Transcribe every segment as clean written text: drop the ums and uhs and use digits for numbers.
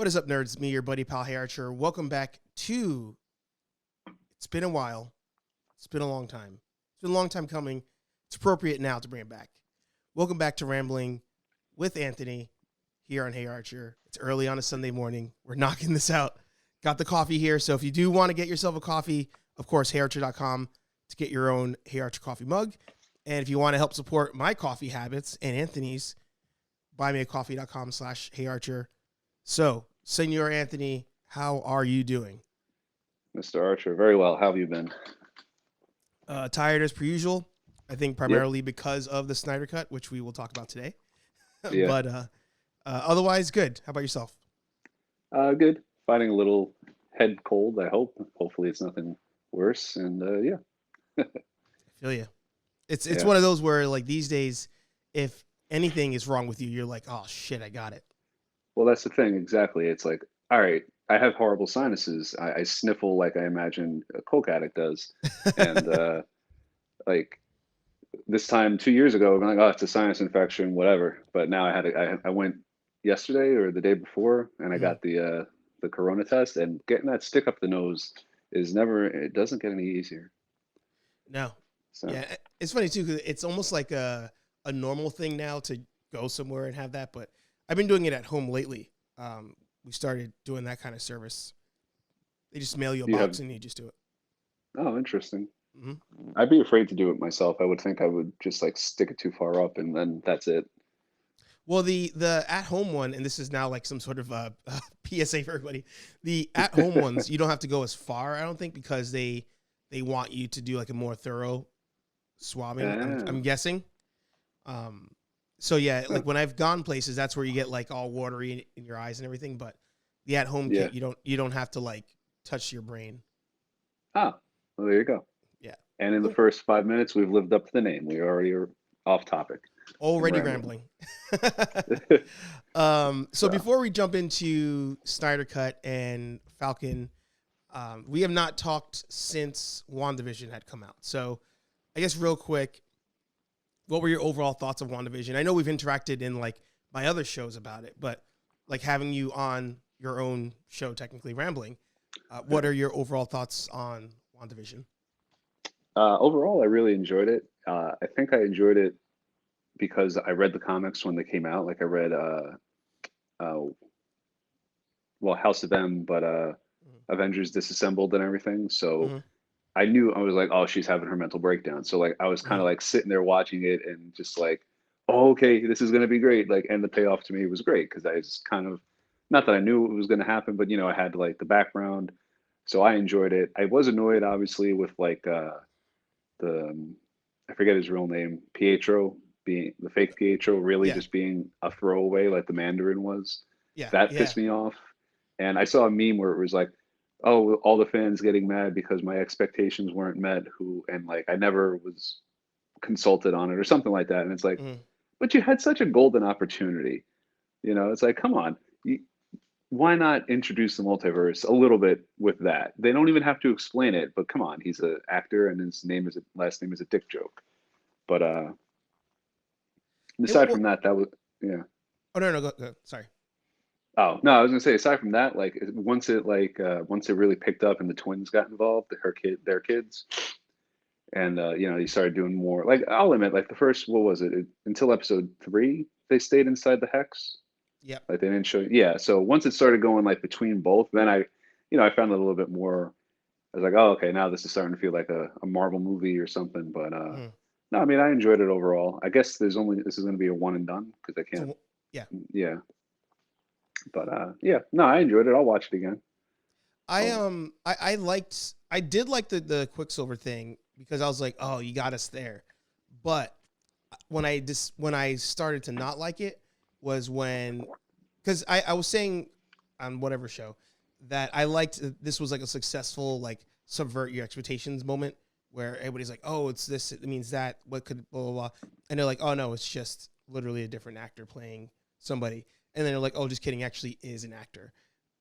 What is up, nerds? Me, your buddy pal HeyArcher. Welcome back to It's Been a While. It's been a long time. It's been a long time coming. It's appropriate now to bring it back. Welcome back to Rambling with Anthony here on HeyArcher. It's early on a Sunday morning. We're knocking this out. Got the coffee here, so if you do want to get yourself a coffee, of course, HeyArcher.com to get your own HeyArcher coffee mug. And if you want to help support my coffee habits and Anthony's, buymeacoffee.com/HeyArcher. So, Senor Anthony, how are you doing? Mr. Archer, very well. How have you been? Tired as per usual. I think primarily because of the Snyder cut, which we will talk about today. Yeah. But otherwise, good. How about yourself? Good. Fighting a little head cold, I hope. Hopefully it's nothing worse. And yeah. I feel you. It's Yeah. one of those where, like, these days, if anything is wrong with you, you're like, oh, shit, I got it. Well, that's the thing. Exactly. It's like, all right, I have horrible sinuses. I sniffle like I imagine a coke addict does. And like this time 2 years ago, I'm like, oh, it's a sinus infection, whatever. But now I went yesterday or the day before, and I got the corona test, and getting that stick up the nose it doesn't get any easier. No. So Yeah, it's funny, too, because it's almost like a normal thing now to go somewhere and have that, but I've been doing it at home lately. We started doing that kind of service. They just mail you a you have box and you just do it. oh, interesting. Hmm. I'd be afraid to do it myself. I would think I would just like stick it too far up and then that's it. Well, the at-home one, and this is now like some sort of PSA for everybody, the at-home ones, you don't have to go as far, I don't think, because they want you to do like a more thorough swabbing, I'm Ah, guessing. So yeah, huh, like when I've gone places, that's where you get like all watery in your eyes and everything. But the at-home yeah. kit, you don't have to like touch your brain. Ah, well, there you go. Yeah, And in the cool. first 5 minutes, we've lived up to the name. We already are off topic and Already rambling. rambling. So So, before we jump into Snyder Cut and Falcon, we have not talked since WandaVision had come out. So I guess real quick, what were your overall thoughts of WandaVision? I know we've interacted in like my other shows about it, but like having you on your own show, technically rambling, yeah. what are your overall thoughts on WandaVision? Overall, I really enjoyed it. I think I enjoyed it because I read the comics when they came out. Like I read, uh, well, House of M, but Avengers Disassembled and everything. So Mm-hmm. I knew I was like, oh, she's having her mental breakdown. So like I was kind Mm-hmm. of like sitting there watching it and just like, oh, okay, this is gonna be great. Like, and the payoff to me was great because I was kind of not that I knew it was gonna happen, but I had like the background, so I enjoyed it. I was annoyed, obviously, with like the I forget his real name, Pietro being the fake Pietro, really Yeah, just being a throwaway like the Mandarin was. yeah, That yeah. pissed me off. And I saw a meme where it was like, oh, all the fans getting mad because my expectations weren't met, and like I never was consulted on it or something like that. And it's like, Mm-hmm. but you had such a golden opportunity. It's like, come on. Why not introduce the multiverse a little bit with that? They don't even have to explain it, but come on, he's an actor and his last name is a dick joke. But It, aside well, from that, that was yeah. oh no, no, go. Sorry. Oh no, I was gonna say aside from that, like once it really picked up and the twins got involved, their kids, and he started doing more. Like I'll admit, like the first what was it until episode 3, they stayed inside the hex. Yep. Like they didn't show, yeah. So once it started going like between both, then I found it a little bit more. I was like, oh, okay, now this is starting to feel like a Marvel movie or something. But Mm-hmm. no, I mean, I enjoyed it overall. I guess this is going to be a one and done because I can't. So yeah, Yeah, but yeah, no, I enjoyed it. I'll watch it again. Oh, I did like the Quicksilver thing because I was like, oh, you got us there. But when I started to not like it was when, because I was saying on whatever show that I liked this was like a successful like subvert your expectations moment where everybody's like, oh, it's this, it means that, what could blah blah blah, and they're like, oh no, it's just literally a different actor playing somebody, and then they're like, oh, just kidding, actually is an actor.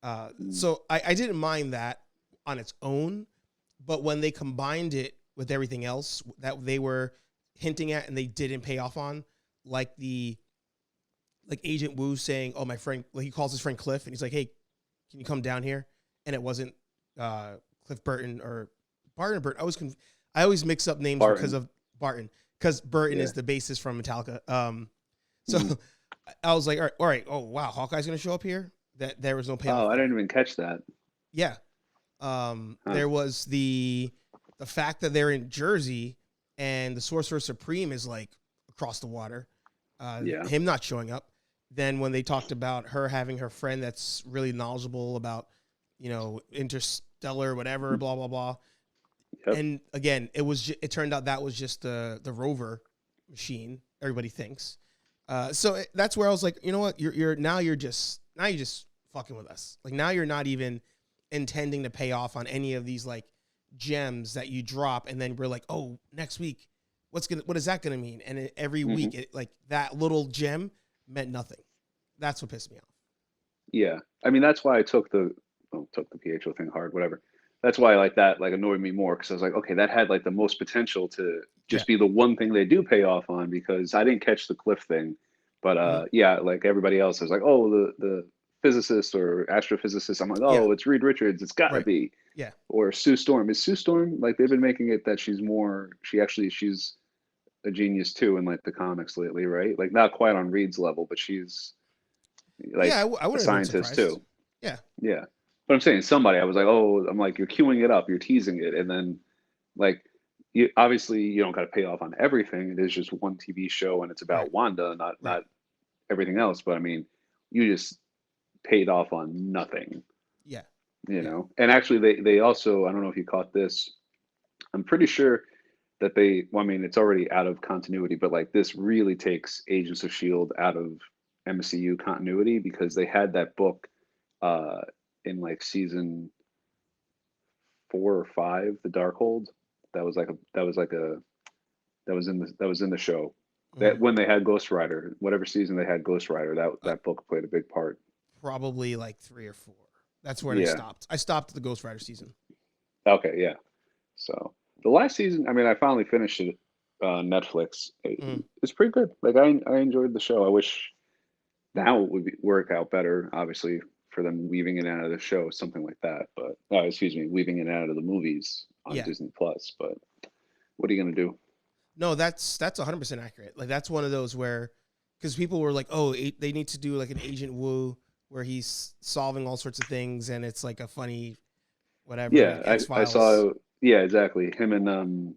mm, So I didn't mind that on its own, but when they combined it with everything else that they were hinting at and they didn't pay off on, like the like Agent Wu saying, "Oh, my friend," like he calls his friend Cliff, and he's like, "Hey." can you come down here? And it wasn't Cliff Burton or Barton or Burton. I always mix up names because Barton. of Barton, because Burton Yeah. is the bassist from Metallica. So Mhm. I was like, all right, oh wow, Hawkeye's gonna show up here. That there was no payoff Oh, I there. didn't even catch that. Yeah. Huh. There was the fact that they're in Jersey and the Sorcerer Supreme is like across the water. Yeah. Him not showing up. Then when they talked about her having her friend that's really knowledgeable about, interstellar, whatever, blah blah blah. Yep. And again, it turned out that was just the rover machine. Everybody thinks. That's where I was like, you know what? You're just fucking with us. Like now you're not even intending to pay off on any of these like gems that you drop, and then we're like, oh, next week, what is that gonna mean? And every Mhm. week, like that little gem meant nothing. That's what pissed me off. Yeah. I mean, that's why I took the PHO thing hard, whatever. That's why like that like annoyed me more because I was like, okay, that had like the most potential to Yeah. just be the one thing they do pay off on because I didn't catch the Cliff thing. But Mhm. yeah, like everybody else is like, oh, the physicist or astrophysicist. I'm like, Yeah. oh, it's Reed Richards. It's gotta Right. be. Yeah. Or Sue Storm. Is Sue Storm like they've been making it that she's a genius too in like the comics lately, right? Like not quite on Reed's level, but she's Yeah. like I a wouldn't have been scientist surprised. too. Yeah. Yeah. But I'm saying somebody, I was like, oh, I'm like, you're queuing it up, you're teasing it, and then like you obviously you don't gotta pay off on everything. It is just one TV show and it's Right. about Wanda, Right. not everything else. But I mean, you just paid off on nothing, Yeah. you Yeah. know. And actually they also, I don't know if you caught this, I'm pretty sure that well, I mean, it's already out of continuity, but like this really takes Agents of Shield out of MCU continuity because they had that book uh in like season 4 or 5, The Darkhold. That was in the show. That Mhm. when they had Ghost Rider, whatever season they had Ghost Rider, Uh, that book played a big part. Probably like 3 or 4. That's when I Yeah. stopped. I stopped the Ghost Rider season. Okay. Yeah. So the last season, I mean, I finally finished it. Netflix. Mhm. It's pretty good. Like I enjoyed the show. I wish now it would work out better, obviously, for them weaving in and out of the show, something like that. But excuse me, weaving in and out of the movies on Yeah. Disney Plus. But what are you gonna do? No, that's 100% accurate. Like that's one of those where, because people were like, oh, they need to do like an Agent Woo where he's solving all sorts of things, and it's like a funny whatever, like Yeah, X I Files. saw. Yeah, exactly. Him and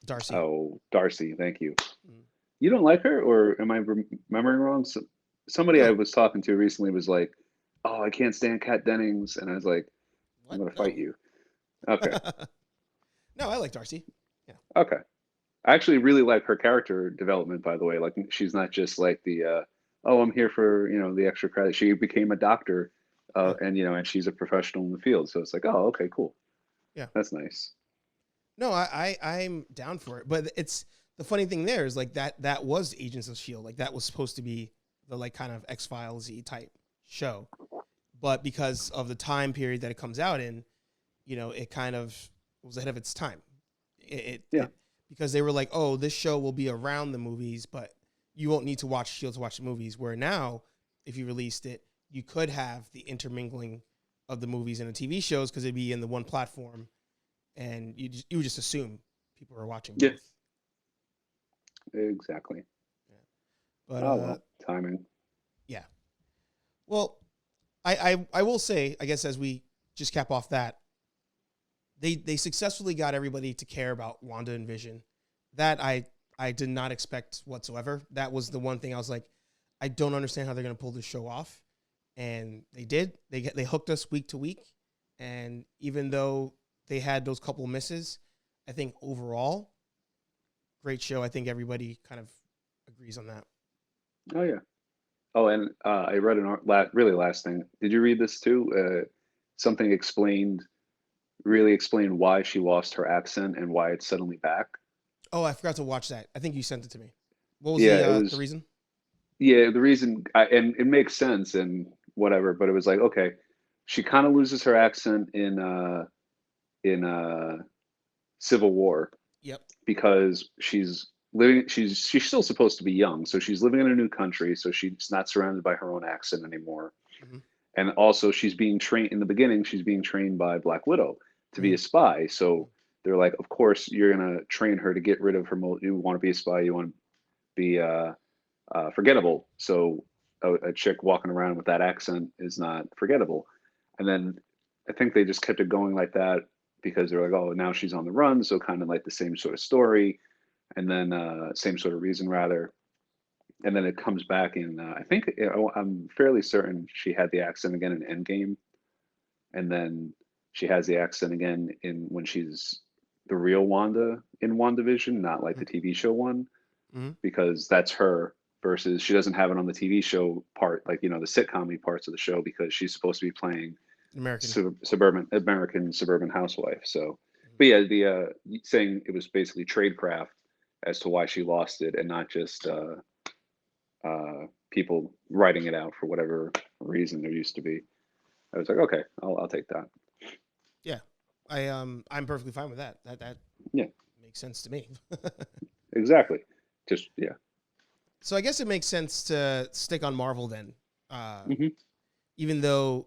Darcy. oh, Darcy. Thank you. Mm. You don't like her, or am I remembering wrong? Somebody I No, was talking to recently was like, "Oh, I can't stand Kat Dennings," and I was like, "I'm what? gonna fight No, you." Okay, no, I like Darcy. Yeah, okay. I actually really like her character development, by the way. Like, she's not just like the, "Oh, I'm here for the extra credit." She became a doctor, yeah, and and she's a professional in the field. So it's like, oh, okay, cool. yeah. That's nice. No, I'm down for it. But it's the funny thing there is like that was Agents of Shield. Like that was supposed to be the like kind of X Files type show, but because of the time period that it comes out in, it kind of was ahead of its time. Yeah. It because they were like, oh, this show will be around the movies, but you won't need to watch Shield to watch the movies. Where now, if you released it, you could have the intermingling of the movies and the TV shows because it'd be in the one platform, and you would just assume people are watching Yeah. both. Exactly. Yeah. But Oh well, timing. yeah. Well, I will say, I guess as we just cap off that, they successfully got everybody to care about Wanda and Vision. That I did not expect whatsoever. That was the one thing I was like, I don't understand how they're going to pull this show off, and they did. They hooked us week to week, and even though they had those couple misses, I think overall, great show. I think everybody kind of agrees on that. Oh yeah. Oh, and I read really last thing. Did you read this too? Something really explained why she lost her accent and why it's suddenly back. Oh, I forgot to watch that. I think you sent it to me. What was Yeah, it the was. reason? Yeah, the reason, and it makes sense and whatever, but it was like, okay, she kind of loses her accent in Civil War Yep. because she's still supposed to be young, so she's living in a new country, so she's not surrounded by her own accent anymore. Hmm. And also she's being trained in the beginning, she's being trained by Black Widow to be Mhm. a spy. So they're like, of course you're gonna train her to get rid of her. You want to be a spy. You want to be forgettable. So a chick walking around with that accent is not forgettable. And then I think they just kept it going like that because they're like, oh, now she's on the run. So kind of like the same sort of story, and then same sort of reason rather. And then it comes back in. I think I'm fairly certain she had the accent again in Endgame, and then she has the accent again in when she's the real Wanda in WandaVision, not like the TV show one, Mhm. because that's her versus she doesn't have it on the TV show part, like the sitcom parts of the show because she's supposed to be playing American. suburban American suburban housewife. So, Mhm. but yeah, the saying it was basically tradecraft as to why she lost it and not just people writing it out for whatever reason there used to be. I was like, okay, I'll take that. Yeah, I'm perfectly fine with that. That Yeah, makes sense to me. exactly. Just yeah. So I guess it makes sense to stick on Marvel then, uh, Hmm. even though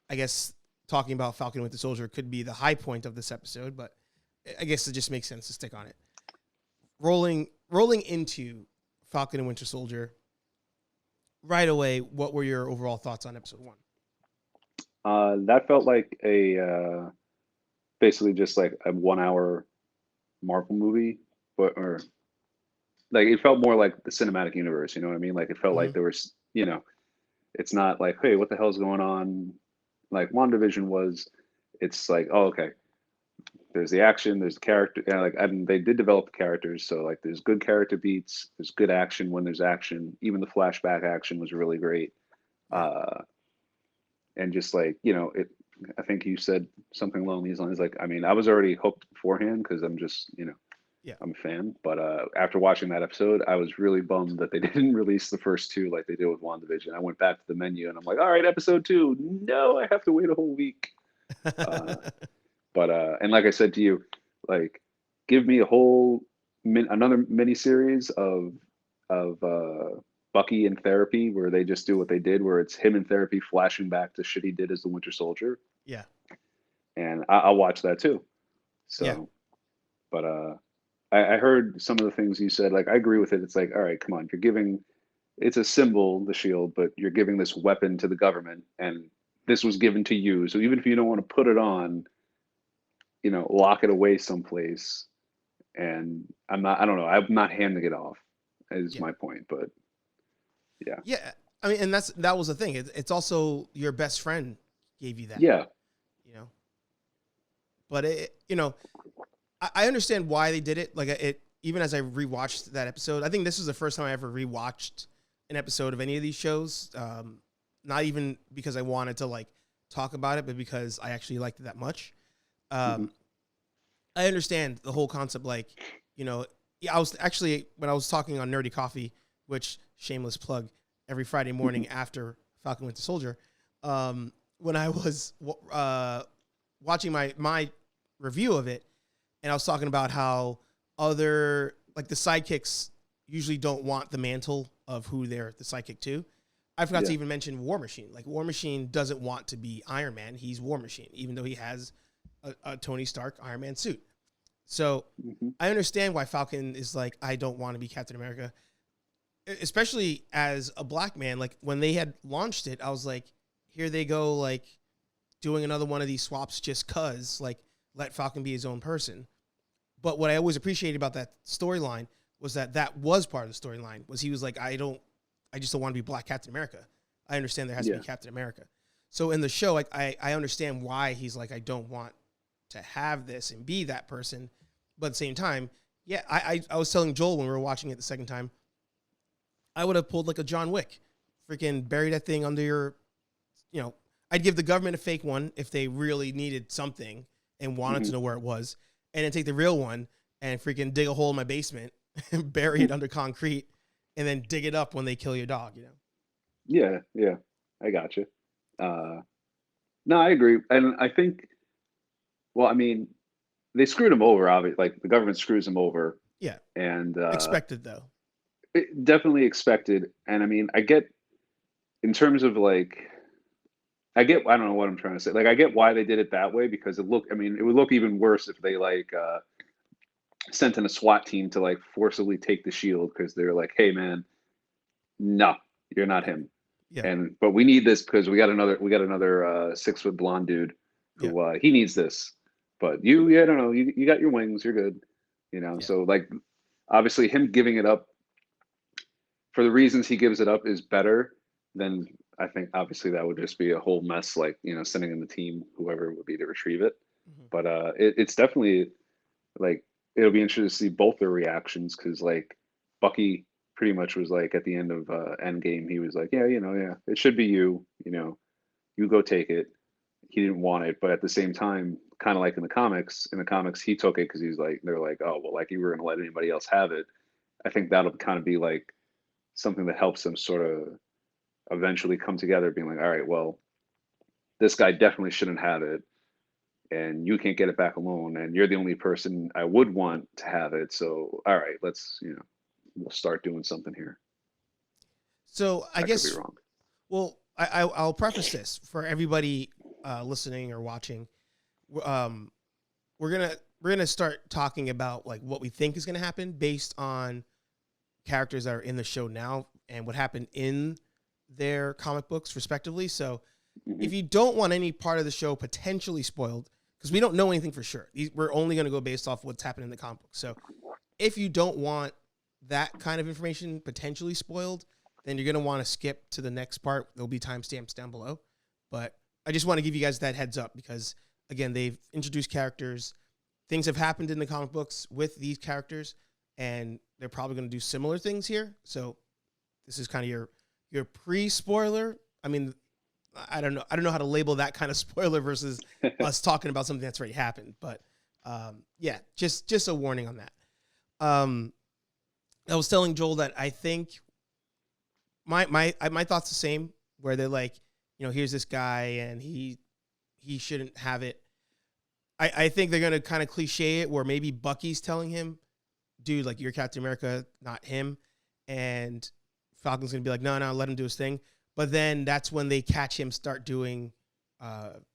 I guess talking about Falcon and Winter Soldier could be the high point of this episode, but I guess it just makes sense to stick on it. Rolling into Falcon and Winter Soldier right away. What were your overall thoughts on episode one? That felt like a basically just like a 1 hour Marvel movie, but or like it felt more like the cinematic universe. You know what I mean? Like it felt like Mm-hmm. there was, it's not like, hey, what the hell's going on? Like WandaVision was. It's like, oh, okay. There's the action, there's the character, and like, and they did develop the characters, so like, there's good character beats, there's good action when there's action. Even the flashback action was really great, Right. and just like it. I think you said something along these lines. Like, I mean, I was already hooked beforehand because I'm just, Yeah. I'm a fan. But after watching that episode, I was really bummed that they didn't release the first two like they did with WandaVision. I went back to the menu and I'm like, all right, episode two. No, I have to wait a whole week. Uh, but and like I said to you, like, give me a whole another mini series of Bucky in therapy where they just do what they did, where it's him in therapy flashing back to shit he did as the Winter Soldier, Yeah. and I'll watch that too. Yeah. So, but I heard some of the things you said. Like, I agree with it. It's like, all right, come on, you're giving. It's a symbol, the shield, but you're giving this weapon to the government, and this was given to you. So even if you don't want to put it on, lock it away someplace. And I don't know, I'm not handing it off, is Yeah. my point. But yeah, Yeah. I mean, and that was the thing. It's also your best friend gave you that, yeah, you know. But I understand why they did it. Like it, even as I rewatched that episode, I think this was the first time I ever rewatched an episode of any of these shows. Not even because I wanted to like talk about it, but because I actually liked it that much. hmm, Um, I understand the whole concept. Like, yeah, I was actually when I was talking on Nerdy Coffee, which shameless plug, every Friday morning after Falcon Winter Soldier. When I was watching my review of it, and I was talking about how other like the sidekicks usually don't want the mantle of who they're the sidekick to. I forgot to yeah, even mention War Machine. Like War Machine doesn't want to be Iron Man. He's War Machine, even though he has a Tony Stark Iron Man suit. So hmm, I understand why Falcon is like, I don't want to be Captain America, especially as a black man. Like when they had launched it, I was like, here they go, like doing another one of these swaps just cause, like let Falcon be his own person. But what I always appreciated about that storyline was that was part of the storyline. Was he was like, I just don't want to be Black Captain America. I understand there has to be yeah, Captain America. So in the show, like I understand why he's like, I don't want to have this and be that person. But at the same time, yeah, I was telling Joel when we were watching it the second time, I would have pulled like a John Wick, freaking bury that thing under your, I'd give the government a fake one if they really needed something and wanted hmm, to know where it was, and then take the real one and freaking dig a hole in my basement and bury it under concrete, and then dig it up when they kill your dog. yeah, yeah. I got you. Uh, no, I agree, and I think, well, I mean, they screwed him over. Obviously, like the government screws him over, Yeah, and expected though. it definitely expected. And I mean, I get in terms of like I don't know what I'm trying to say. Like I get why they did it that way because I mean, it would look even worse if they like sent in a SWAT team to like forcibly take the shield because they're like, hey man, no, you're not him. Yeah. But we need this because we got another 6 foot blonde dude Yeah. who he needs this. But I don't know, you got your wings, you're good. Yeah. So like obviously him giving it up for the reasons he gives it up is better than I think obviously that would just be a whole mess, like, sending in the team, whoever it would be to retrieve it. Mhm. But it's definitely like it'll be interesting to see both their reactions because like Bucky pretty much was like at the end of Endgame, he was like, yeah, yeah, it should be you, you go take it. He didn't want it, but at the same time, kind of like in the comics, he took it because he's like, they're like, oh well, like you were gonna let anybody else have it. I think that'll kind of be like something that helps them sort of eventually come together, being like, all right, well, this guy definitely shouldn't have it, and you can't get it back alone, and you're the only person I would want to have it. So, all right, let's, we'll start doing something here. So I I could be guess, wrong. well, I'll preface this for everybody listening or watching. Um, we're gonna start talking about like what we think is gonna happen based on characters that are in the show now and what happened in their comic books respectively. So if Hmm. you don't want any part of the show potentially spoiled, because we don't know anything for sure, we're only going to go based off what's happening in the comic book. So if you don't want that kind of information potentially spoiled, then you're going to want to skip to the next part. There'll be timestamps down below. But I just want to give you guys that heads up because, again, they've introduced characters. Things have happened in the comic books with these characters, and they're probably going to do similar things here. So this is kind of your pre-spoiler. I mean, I don't know. I don't know how to label that kind of spoiler versus us talking about something that's already happened. But yeah, just a warning on that. Um, I was telling Joel that I think my thoughts the same. Where they're like, here's this guy and he shouldn't have it. I think they're gonna kind of cliche it where maybe Bucky's telling him, dude, like you're Captain America, not him, and Falcon's gonna be like, no, let him do his thing. But then that's when they catch him start doing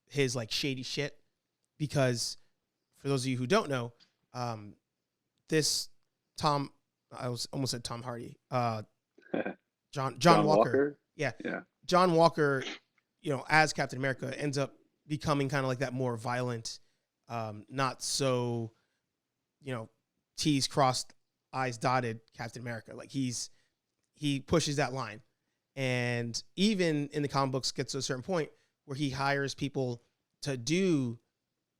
his like shady shit. Because for those of you who don't know, this Tom, I was almost said Tom Hardy, John John Walker, Walker. yeah, Yeah. John Walker, as Captain America ends up becoming kind of like that more violent, not so, T's crossed, I's dotted Captain America. Like he pushes that line. And even in the comic books gets to a certain point where he hires people to do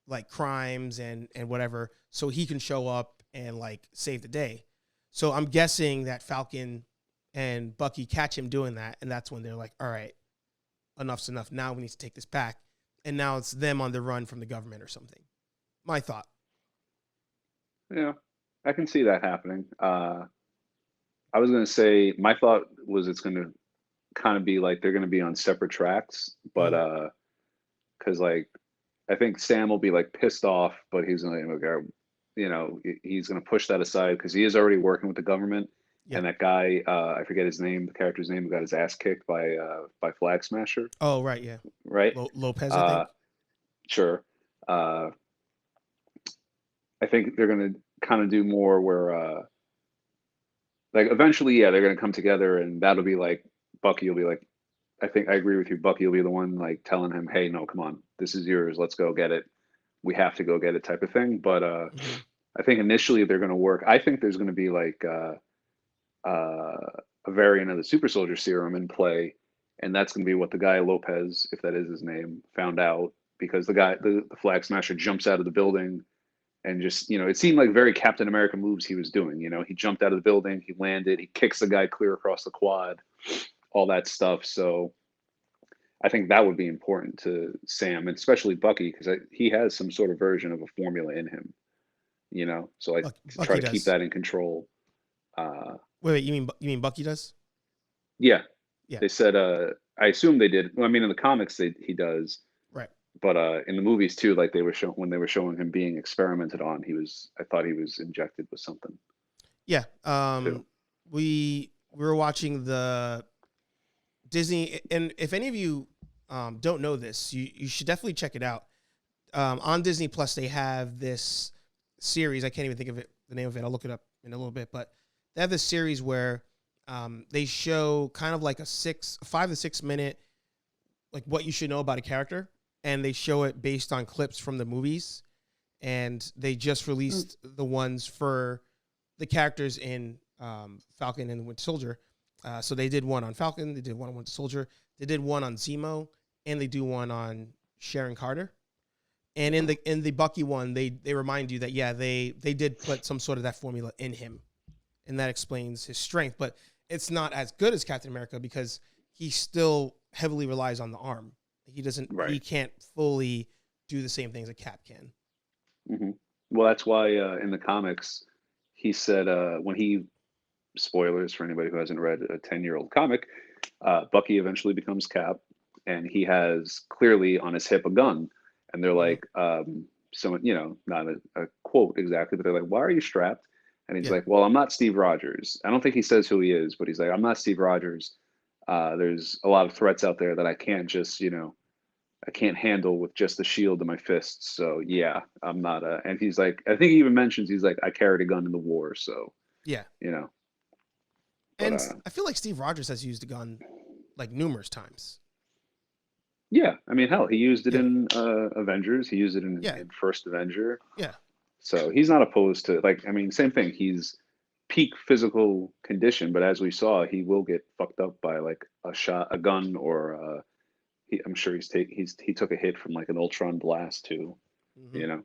like crimes and whatever so he can show up and like save the day. So I'm guessing that Falcon and Bucky catch him doing that, and that's when they're like, all right, enough's enough. Now we need to take this back. And now it's them on the run from the government or something. My thought. Yeah, I can see that happening. I was gonna say my thought was it's gonna kind of be like they're gonna be on separate tracks, but Mm, because like I think Sam will be like pissed off, but he's gonna he's gonna push that aside because he is already working with the government, yeah. and that guy I forget his name, the character's name, who got his ass kicked by Flag Smasher, Oh, right. Yeah. right? Lopez, I Uh, think. sure. Uh, I think they're gonna kind of do more where like eventually, yeah, they're gonna come together, and that'll be like Bucky will be like, I think I agree with you. Bucky will be the one like telling him, "Hey, no, come on, this is yours. Let's go get it. We have to go get it," type of thing. But Hmm. I think initially they're going to work. I think there's going to be like a variant of the super soldier serum in play, and that's going to be what the guy Lopez, if that is his name, found out because the Flag Smasher jumps out of the building and just it seemed like very Captain America moves he was doing. He jumped out of the building, he landed, he kicks the guy clear across the quad, all that stuff. So I think that would be important to Sam, and especially Bucky, because he has some sort of version of a formula in him. So like to try Bucky to keep does. that in control. Uh, Wait. You mean Bucky does? yeah, Yeah. they said. I assume they did. Well, I mean, in the comics, he does, Right. but in the movies too, like when they were showing him being experimented on, I thought he was injected with something Yeah. too. We were watching the Disney, and if any of you don't know this, you should definitely check it out. On Disney Plus, they have this series. I can't even think of the name of it. I'll look it up in a little bit. But they have this series where they show kind of like a 5 to 6 minute, like what you should know about a character, and they show it based on clips from the movies. And they just released the ones for the characters in Falcon and the Winter Soldier. So they did one on Falcon, they did one on Winter Soldier, they did one on Zemo, and they do one on Sharon Carter. And in the Bucky one, they remind you that they did put some sort of that formula in him, and that explains his strength. But it's not as good as Captain America because he still heavily relies on the arm. He can't fully do the same things that Cap can. Hmm. Well, that's why in the comics he said when he spoilers for anybody who hasn't read a 10-year-old comic, Bucky eventually becomes Cap, and he has clearly on his hip a gun. And they're Mhm. like, someone, not a quote exactly, but they're like, why are you strapped? And he's Yeah, like, well, I'm not Steve Rogers. I don't think he says who he is, but he's like, I'm not Steve Rogers. There's a lot of threats out there that I can't just, I can't handle with just the shield in my fists. So yeah, I'm not and he's like, I think he even mentions, he's like, I carried a gun in the war. So, yeah. you know, but And I feel like Steve Rogers has used a gun like numerous times. yeah, I mean, hell, he used it Yeah, in Avengers. He used it yeah, in First Avenger. yeah. So he's not opposed to, like, I mean, same thing. He's peak physical condition, but as we saw, he will get fucked up by like a gun, or I'm sure he took a hit from like an Ultron blast too, Hmm. you know.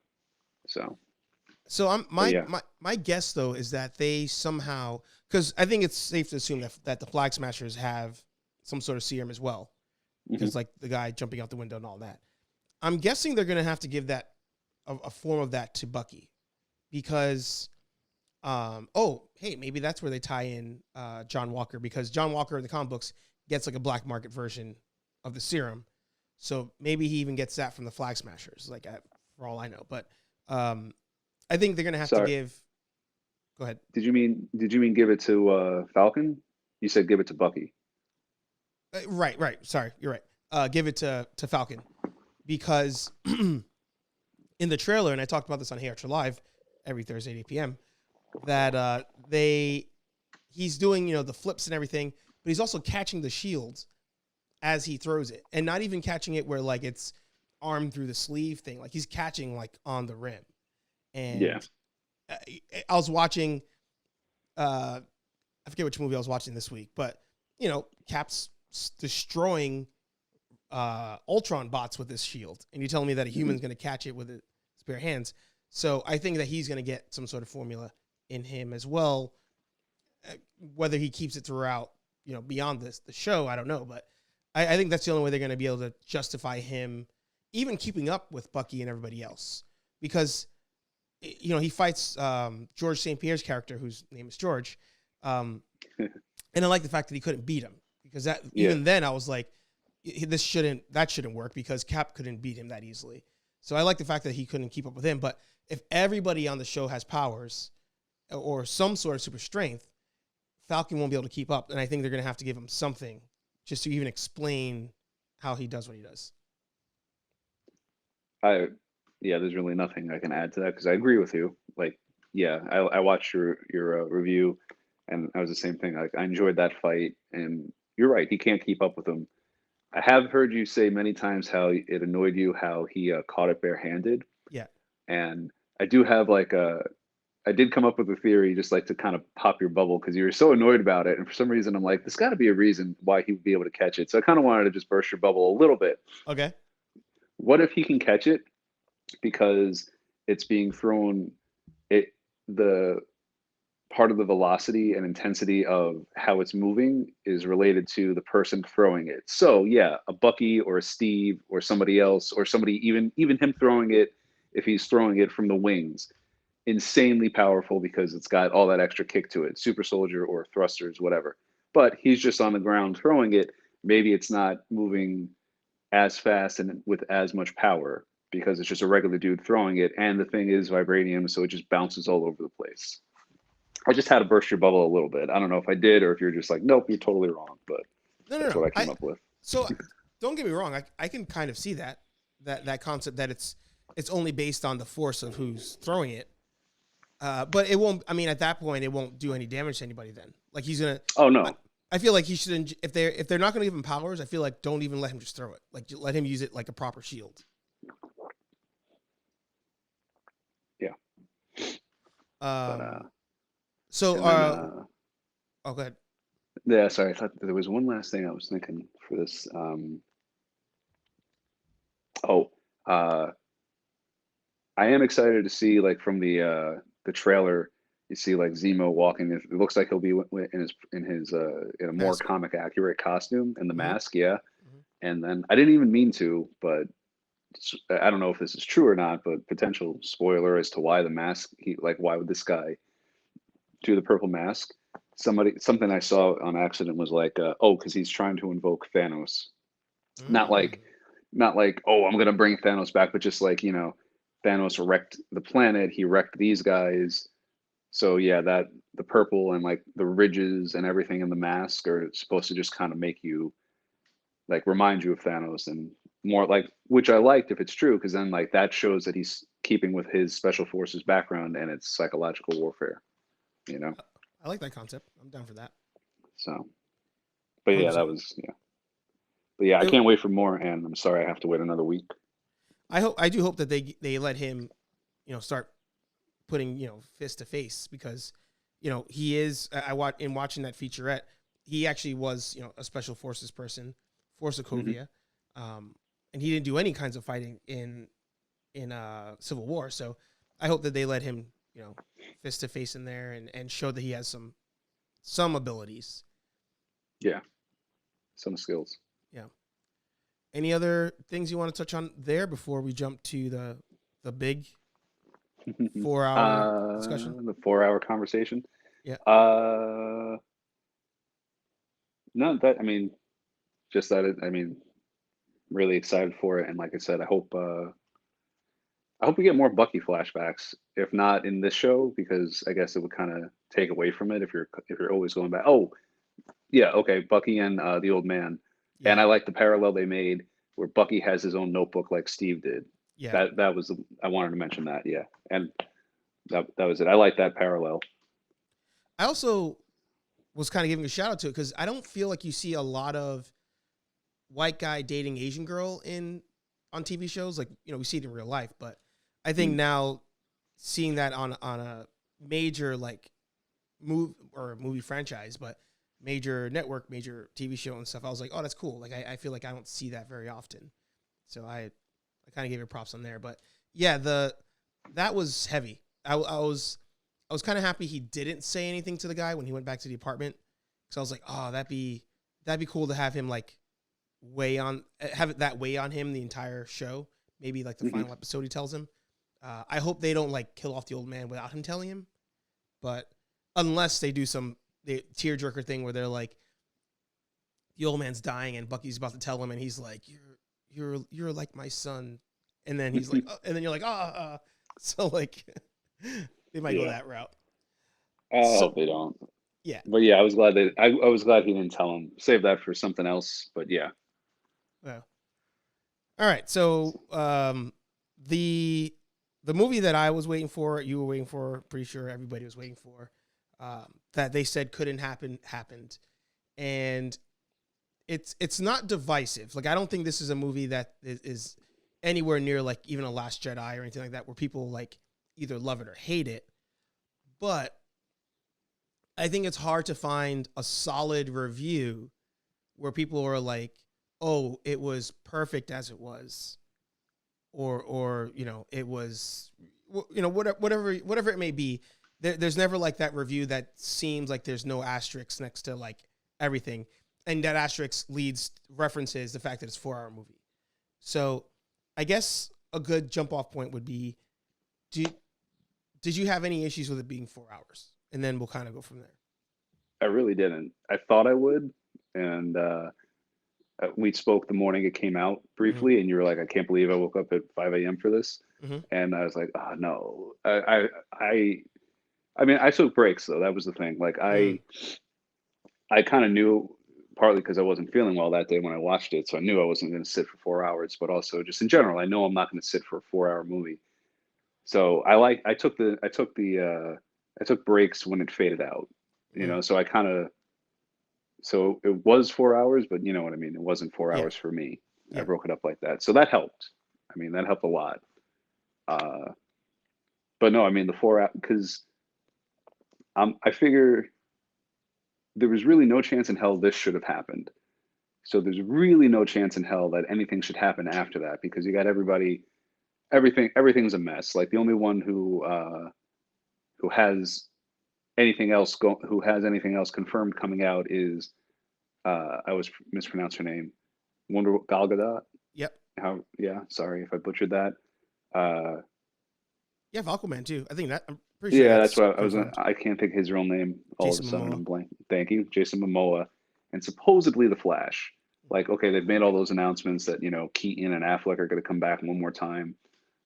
So, So but my yeah. my guess though is that they somehow, because I think it's safe to assume that the Flag Smashers have some sort of serum as well, Hmm. because like the guy jumping out the window and all that. I'm guessing they're gonna have to give that a form of that to Bucky, because oh hey, maybe that's where they tie in John Walker, because John Walker in the comic books gets like a black market version of the serum, so maybe he even gets that from the Flag Smashers, like for all I know. But um, I think they're gonna have to Sorry, give. Go ahead. did you mean give it to Falcon? You said give it to Bucky. Right, right. Sorry, you're right. Give it to Falcon, because in the trailer, and I talked about this on HeyArcher Live every Thursday at 8 p.m., that he's doing the flips and everything, but he's also catching the shields as he throws it, and not even catching it where like it's armed through the sleeve thing. Like he's catching like on the rim. Yeah. And uh, I was watching. I forget which movie I was watching this week, but Cap's destroying Ultron bots with this shield, and you're telling me that a Hmm. human's going to catch it with his bare hands. So I think that he's going to get some sort of formula in him as well. Whether he keeps it throughout, beyond the show, I don't know, but I think that's the only way they're going to be able to justify him even keeping up with Bucky and everybody else, because he fights George St. Pierre's character, whose name is George, and I like the fact that he couldn't beat him, because that Yeah. even then I was like, that shouldn't work, because Cap couldn't beat him that easily. So I like the fact that he couldn't keep up with him. But if everybody on the show has powers or some sort of super strength, Falcon won't be able to keep up, and I think they're going to have to give him something just to even explain how he does what he does. I Yeah, there's really nothing I can add to that because I agree with you. Like, yeah, I watched your review, and I was the same thing. Like, I enjoyed that fight, and you're right. He can't keep up with him. I have heard you say many times how it annoyed you how he caught it barehanded, Yeah. and I do have like a. I did come up with a theory just like to kind of pop your bubble because you were so annoyed about it, and for some reason I'm like, there's got to be a reason why he would be able to catch it. So I kind of wanted to just burst your bubble a little bit. Okay. What if he can catch it because it's being thrown, it the part of the velocity and intensity of how it's moving is related to the person throwing it. So yeah, a Bucky or a Steve or somebody else or somebody, even him throwing it, if he's throwing it from the wings, insanely powerful because it's got all that extra kick to it, super soldier or thrusters, whatever. But he's just on the ground throwing it. Maybe it's not moving as fast and with as much power because it's just a regular dude throwing it. And the thing is vibranium, so it just bounces all over the place. I just had to burst your bubble a little bit. I don't know if I did or if you're just like, nope, you're totally wrong. But No, no, that's no. what I came up with. So don't get me wrong. I can kind of see that concept that it's only based on the force of who's throwing it. But it won't. I mean, at that point, it won't do any damage to anybody. Then, like he's gonna. Oh no. I feel like he shouldn't. If they're not gonna give him powers, I feel like don't even let him just throw it. Like let him use it like a proper shield. Yeah. But, So and then, oh, go ahead. yeah, sorry. I thought there was one last thing I was thinking for this. Oh, uh, I am excited to see like from the trailer. You see like Zemo walking. It looks like he'll be in a more Mask. comic accurate costume and the Mm-hmm. mask. Yeah. Mm-hmm. And then I didn't even mean to, but I don't know if this is true or not. But potential spoiler as to why the mask. Why would this guy do the purple mask? Something I saw on accident was like, oh, because he's trying to invoke Thanos. Not Mm. like, not like, oh, I'm gonna bring Thanos back, but just like Thanos wrecked the planet. He wrecked these guys. So yeah, that the purple and like the ridges and everything in the mask are supposed to just kind of make you like remind you of Thanos and more like, which I liked if it's true, because then like that shows that he's keeping with his special forces background and it's psychological warfare, you know. I like that concept. I'm down for that. So, but yeah, 100%. that was yeah. But yeah, I It, can't wait for more, and I'm sorry I have to wait another week. I do hope that they let him, start putting fist to face because, he is. In watching that featurette, he actually was a special forces person for Hmm. Sokovia, and he didn't do any kinds of fighting in Civil War. So I hope that they let him fist to face in there and show that he has some abilities. Yeah, some skills. Yeah. Any other things you want to touch on there before we jump to the big 4 hour discussion? The 4 hour conversation. Yeah. Uh, no, that I mean, just that. I mean, really excited for it, and like I said, I hope we get more Bucky flashbacks. If not in this show, because I guess it would kind of take away from it if you're always going back. Oh, yeah, okay, Bucky and the old man, and I Yeah. like the parallel they made where Bucky has his own notebook like Steve did. Yeah. That was I wanted to mention that. Yeah, and that was it. I like that parallel. I also was kind of giving a shout out to it because I don't feel like you see a lot of white guy dating Asian girl in on TV shows. Like, we see it in real life, but I think Mm. now seeing that on a major like movie franchise, but major network, major TV show and stuff, I was like, oh, that's cool. Like I feel like I don't see that very often. So I kind of gave it props on there. But yeah, that was heavy. I was kind of happy he didn't say anything to the guy when he went back to the apartment because I was like, oh, that'd be cool to have him like have it that weigh on him the entire show. Maybe like the Hmm. final episode he tells him. I hope they don't like kill off the old man without him telling him. But unless they do some tearjerker thing where they're like, the old man's dying and Bucky's about to tell him, and he's like, "You're like my son," and then he's like, and then you're like, ah. So like, they might go Yeah, that route. I So hope they don't. yeah, But yeah, I was glad I was glad he didn't tell him. Save that for something else. But yeah. well, all right. So the movie that I was waiting for, you were waiting for, pretty sure everybody was waiting for, that they said couldn't happen, happened, and it's not divisive. Like I don't think this is a movie that is anywhere near like even a Last Jedi or anything like that, where people like either love it or hate it. But I think it's hard to find a solid review where people are like, "Oh, it was perfect as it was," or it was, whatever it may be. There's never like that review that seems like there's no asterisks next to like everything, and that asterisk references the fact that it's a 4 hour movie. So, I guess a good jump off point would be, did did you have any issues with it being 4 hours? And then we'll kind of go from there. I really didn't. I thought I would, and we spoke the morning it came out Mm-hmm. briefly, and you were like, "I can't believe I woke up at 5 a.m. for this," Mm-hmm. and I was like, "Oh no." I mean, I took breaks though. That was the thing. Like Mm. I kind of knew partly because I wasn't feeling well that day when I watched it, so I knew I wasn't going to sit for 4 hours. But also, just in general, I know I'm not going to sit for a 4 hour movie. So I took breaks when it faded out. Mm. So I kind of so it was 4 hours, but you know what I mean. It wasn't four Yeah. hours for me. I Yeah. broke it up like that, so that helped. I mean, that helped a lot. Uh, but no, I mean the 4 hour because I figure there was really no chance in hell this should have happened. So there's really no chance in hell that anything should happen after that because you got everybody, everything's a mess. Like the only one who has who has anything else confirmed coming out is I always mispronounce her name, Wonder Gal Gadot. Yep. How? Yeah, sorry if I butchered that. Uh, Yeah, Aquaman too. I think that I'm pretty sure yeah, that's that's what I was. confirmed. I can't think of his real name. All of a Jason sudden, Momoa. I'm blank. Thank you, Jason Momoa, and supposedly the Flash. Like, okay, they've made all those announcements that Keaton and Affleck are going to come back one more time,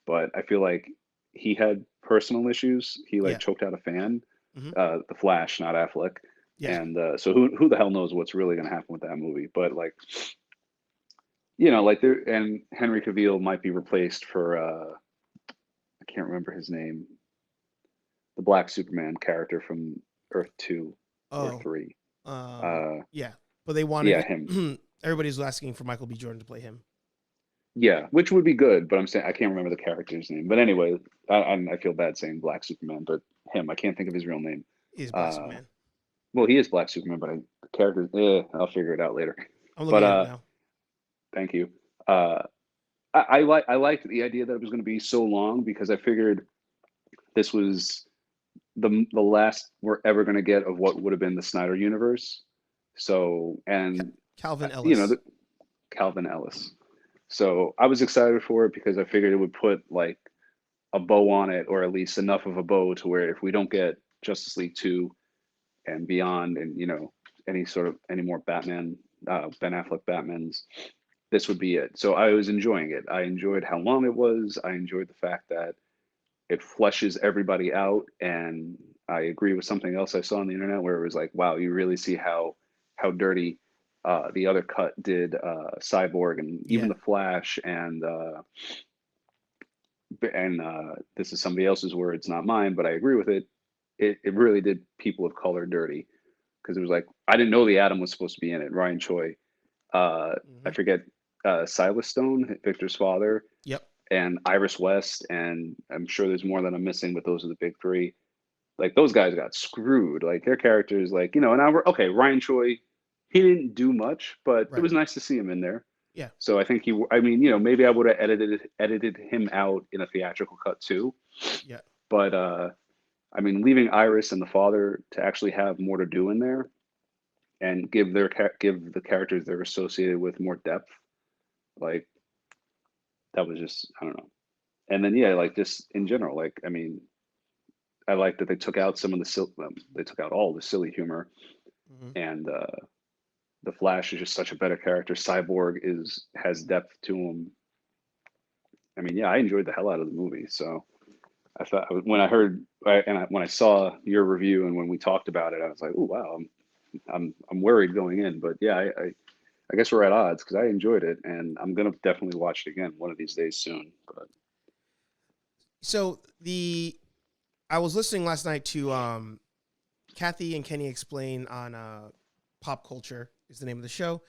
but I feel like he had personal issues. He like Yeah. choked out a fan. Hmm. The Flash, not Affleck. Yeah. And so who the hell knows what's really going to happen with that movie? But like like there and Henry Cavill might be replaced for I can't remember his name, the Black Superman character from Earth 2 or Oh. 3. Uh, Yeah. But they wanted yeah, him. everybody's asking for Michael B. Jordan to play him. Yeah, which would be good, but I'm saying I can't remember the character's name. But anyway, I feel bad saying Black Superman, but him, I can't think of his real name. He's Black Uh, Superman. well, he is Black Superman, but the character, I'll figure it out later. I'm But looking at it now. thank you. I liked the idea that it was going to be so long because I figured this was the last we're ever going to get of what would have been the Snyder universe. So and Calvin you know Ellis. the, Calvin Ellis. So I was excited for it because I figured it would put like a bow on it, or at least enough of a bow to where if we don't get Justice League 2 and beyond, and any more Batman, Ben Affleck Batmans, this would be it. So I was enjoying it. I enjoyed how long it was. I enjoyed the fact that it fleshes everybody out. And I agree with something else I saw on the internet where it was like, wow, you really see how dirty the other cut did Cyborg and even Yeah. the Flash and this is somebody else's words, not mine, but I agree with it. It really did people of color dirty because it was like I didn't know the Atom was supposed to be in it. Ryan Choi, I Hmm. forget Silas Stone, Victor's father, Yep. and Iris West, and I'm sure there's more that I'm missing, but those are the big three. Like those guys got screwed. Like their characters, and I were okay. Ryan Choi, he didn't do much, but it Right. was nice to see him in there. Yeah. So I think I mean, maybe I would have edited him out in a theatrical cut too. Yeah. But I mean, leaving Iris and the father to actually have more to do in there and give the characters they're associated with more depth, like that was just I don't know. And then yeah, like just in general, like I mean, I like that they took out some of they took out all the silly humor, Hmm. and the Flash is just such a better character. Cyborg has depth to him. I mean, yeah, I enjoyed the hell out of the movie. So I thought when I heard when I saw your review and when we talked about it, I was like, oh wow, I'm worried going in, but yeah, I guess we're at odds because I enjoyed it and I'm gonna definitely watch it again one of these days soon. But So I was listening last night to Kathy and Kenny explain on Pop Culture is the name of the show.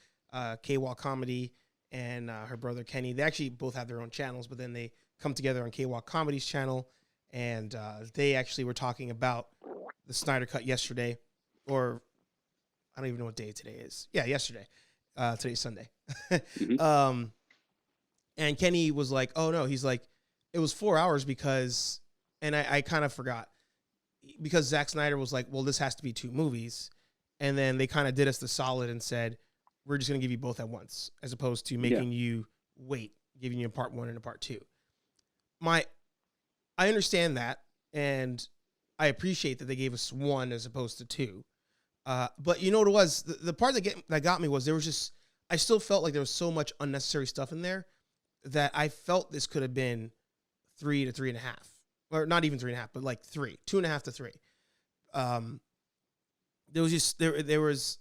K-Walk Comedy and her brother Kenny. They actually both have their own channels, but then they come together on K-Walk Comedy's channel, and they actually were talking about the Snyder Cut yesterday, or I don't even know what day today is. Yeah, yesterday. Today's Sunday. mhm. um, and Kenny was like, "Oh no," he's like, "It was 4 hours because," and I kind of forgot because Zack Snyder was like, "Well, this has to be two movies," and then they kind of did us the solid and said, "We're just gonna give you both at once, as opposed to Yeah, making you wait, giving you a part one and a part two." I understand that, and I appreciate that they gave us one as opposed to two. But you know what it was? The part that got me was there was just I still felt like there was so much unnecessary stuff in there that I felt this could have been 3 to 3.5, or not even 3.5, but like 2.5 to 3. Um, there was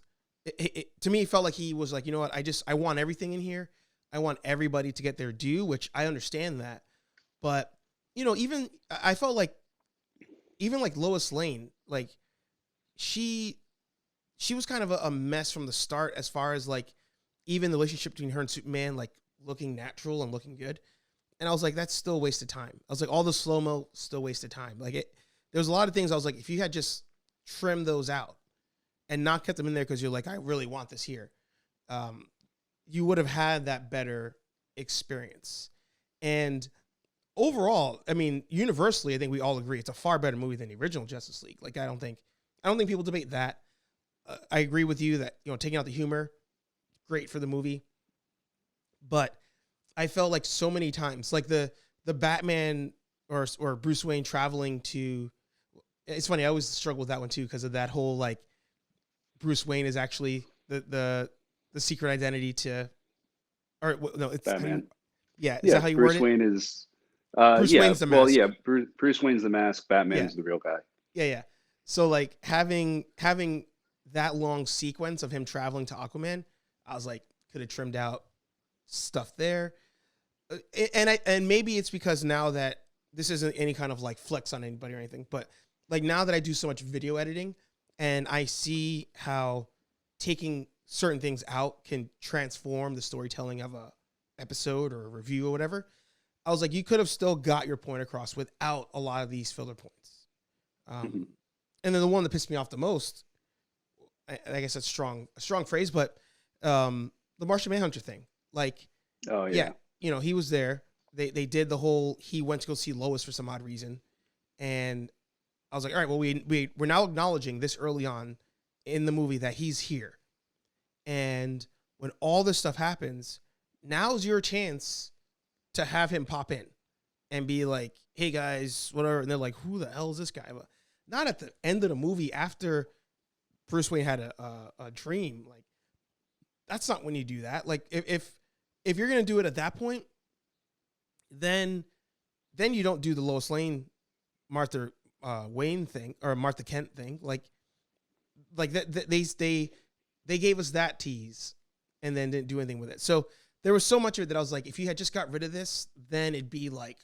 to me, it felt like he was like, you know what, I want everything in here. I want everybody to get their due, which I understand that. But even I felt like even like Lois Lane, like she she was kind of a mess from the start as far as like even the relationship between her and Superman, like looking natural and looking good. And I was like, that's still a waste of time. I was like, all the slow mo still wasted time. Like there was a lot of things I was like, if you had just trimmed those out and not kept them in there because you're like, I really want this here, um, you would have had that better experience. And overall, I mean, universally, I think we all agree it's a far better movie than the original Justice League. Like, I don't think people debate that. I agree with you that taking out the humor, great for the movie, but I felt like so many times, like the Batman or Bruce Wayne traveling to. It's funny. I always struggle with that one too because of that whole like Bruce Wayne is actually the secret identity to, or no, it's Batman. yeah. Is Yeah, that how you word Bruce it? Wayne is. Bruce Yeah, Wayne's the well, mask. yeah. Bruce Wayne's the mask. Yeah, Batman's the real guy. yeah. So like having that long sequence of him traveling to Aquaman, I was like, could have trimmed out stuff there. And maybe it's because now that this isn't any kind of like flex on anybody or anything, but like now that I do so much video editing and I see how taking certain things out can transform the storytelling of a episode or a review or whatever. I was like, you could have still got your point across without a lot of these filler points. Mhm. And then the one that pissed me off the most, I guess that's a strong phrase, but the Martian Manhunter thing. Like, Oh yeah, yeah. he was there. They did the whole he went to go see Lois for some odd reason, and I was like, all right, well we're now acknowledging this early on in the movie that he's here, and when all this stuff happens, now's your chance to have him pop in and be like, hey guys, whatever, and they're like, who the hell is this guy? But not at the end of the movie after Bruce Wayne had a dream. Like that's not when you do that. Like if you're gonna do it at that point, then you don't do the Lois Lane, Martha Wayne thing or Martha Kent thing. Like that they gave us that tease and then didn't do anything with it. So there was so much of it that I was like, if you had just got rid of this, then it'd be like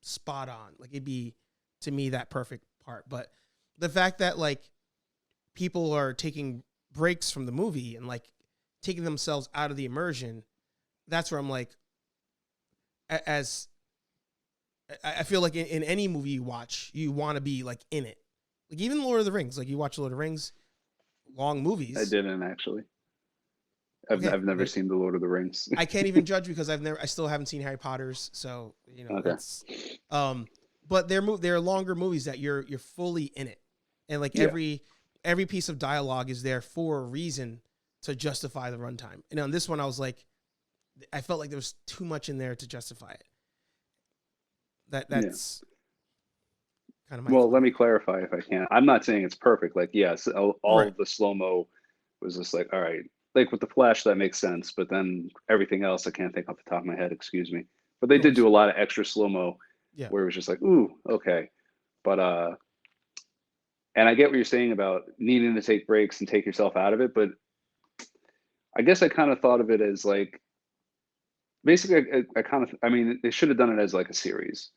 spot on. Like it'd be to me that perfect part. But the fact that like people are taking breaks from the movie and like taking themselves out of the immersion, that's where I'm like, as I feel like in any movie you watch, you want to be like in it. Like even Lord of the Rings, like you watch Lord of the Rings, long I movies. didn't actually. I've Okay, I've never seen the Lord of the Rings. I can't even judge because I still haven't seen Harry Potter's, so Okay. that's, but they're longer movies that you're fully in it, and like Yeah. every piece of dialogue is there for a reason to justify the runtime. And on this one, I was like, I felt like there was too much in there to justify it. Yeah. That's kind of my Well, let feeling. me clarify if I can. I'm not saying it's perfect. Like, yes, all Right. of the slow mo was just like, all right. Like with the Flash, that makes sense. But then everything else, I can't think off the top of my head. Excuse me. But they No did worries. do a lot of extra slow mo Yeah. where it was just like, ooh, okay. But and I get what you're saying about needing to take breaks and take yourself out of it. But I guess I kind of thought of it as like basically, I kind of, I mean, they should have done it as like a series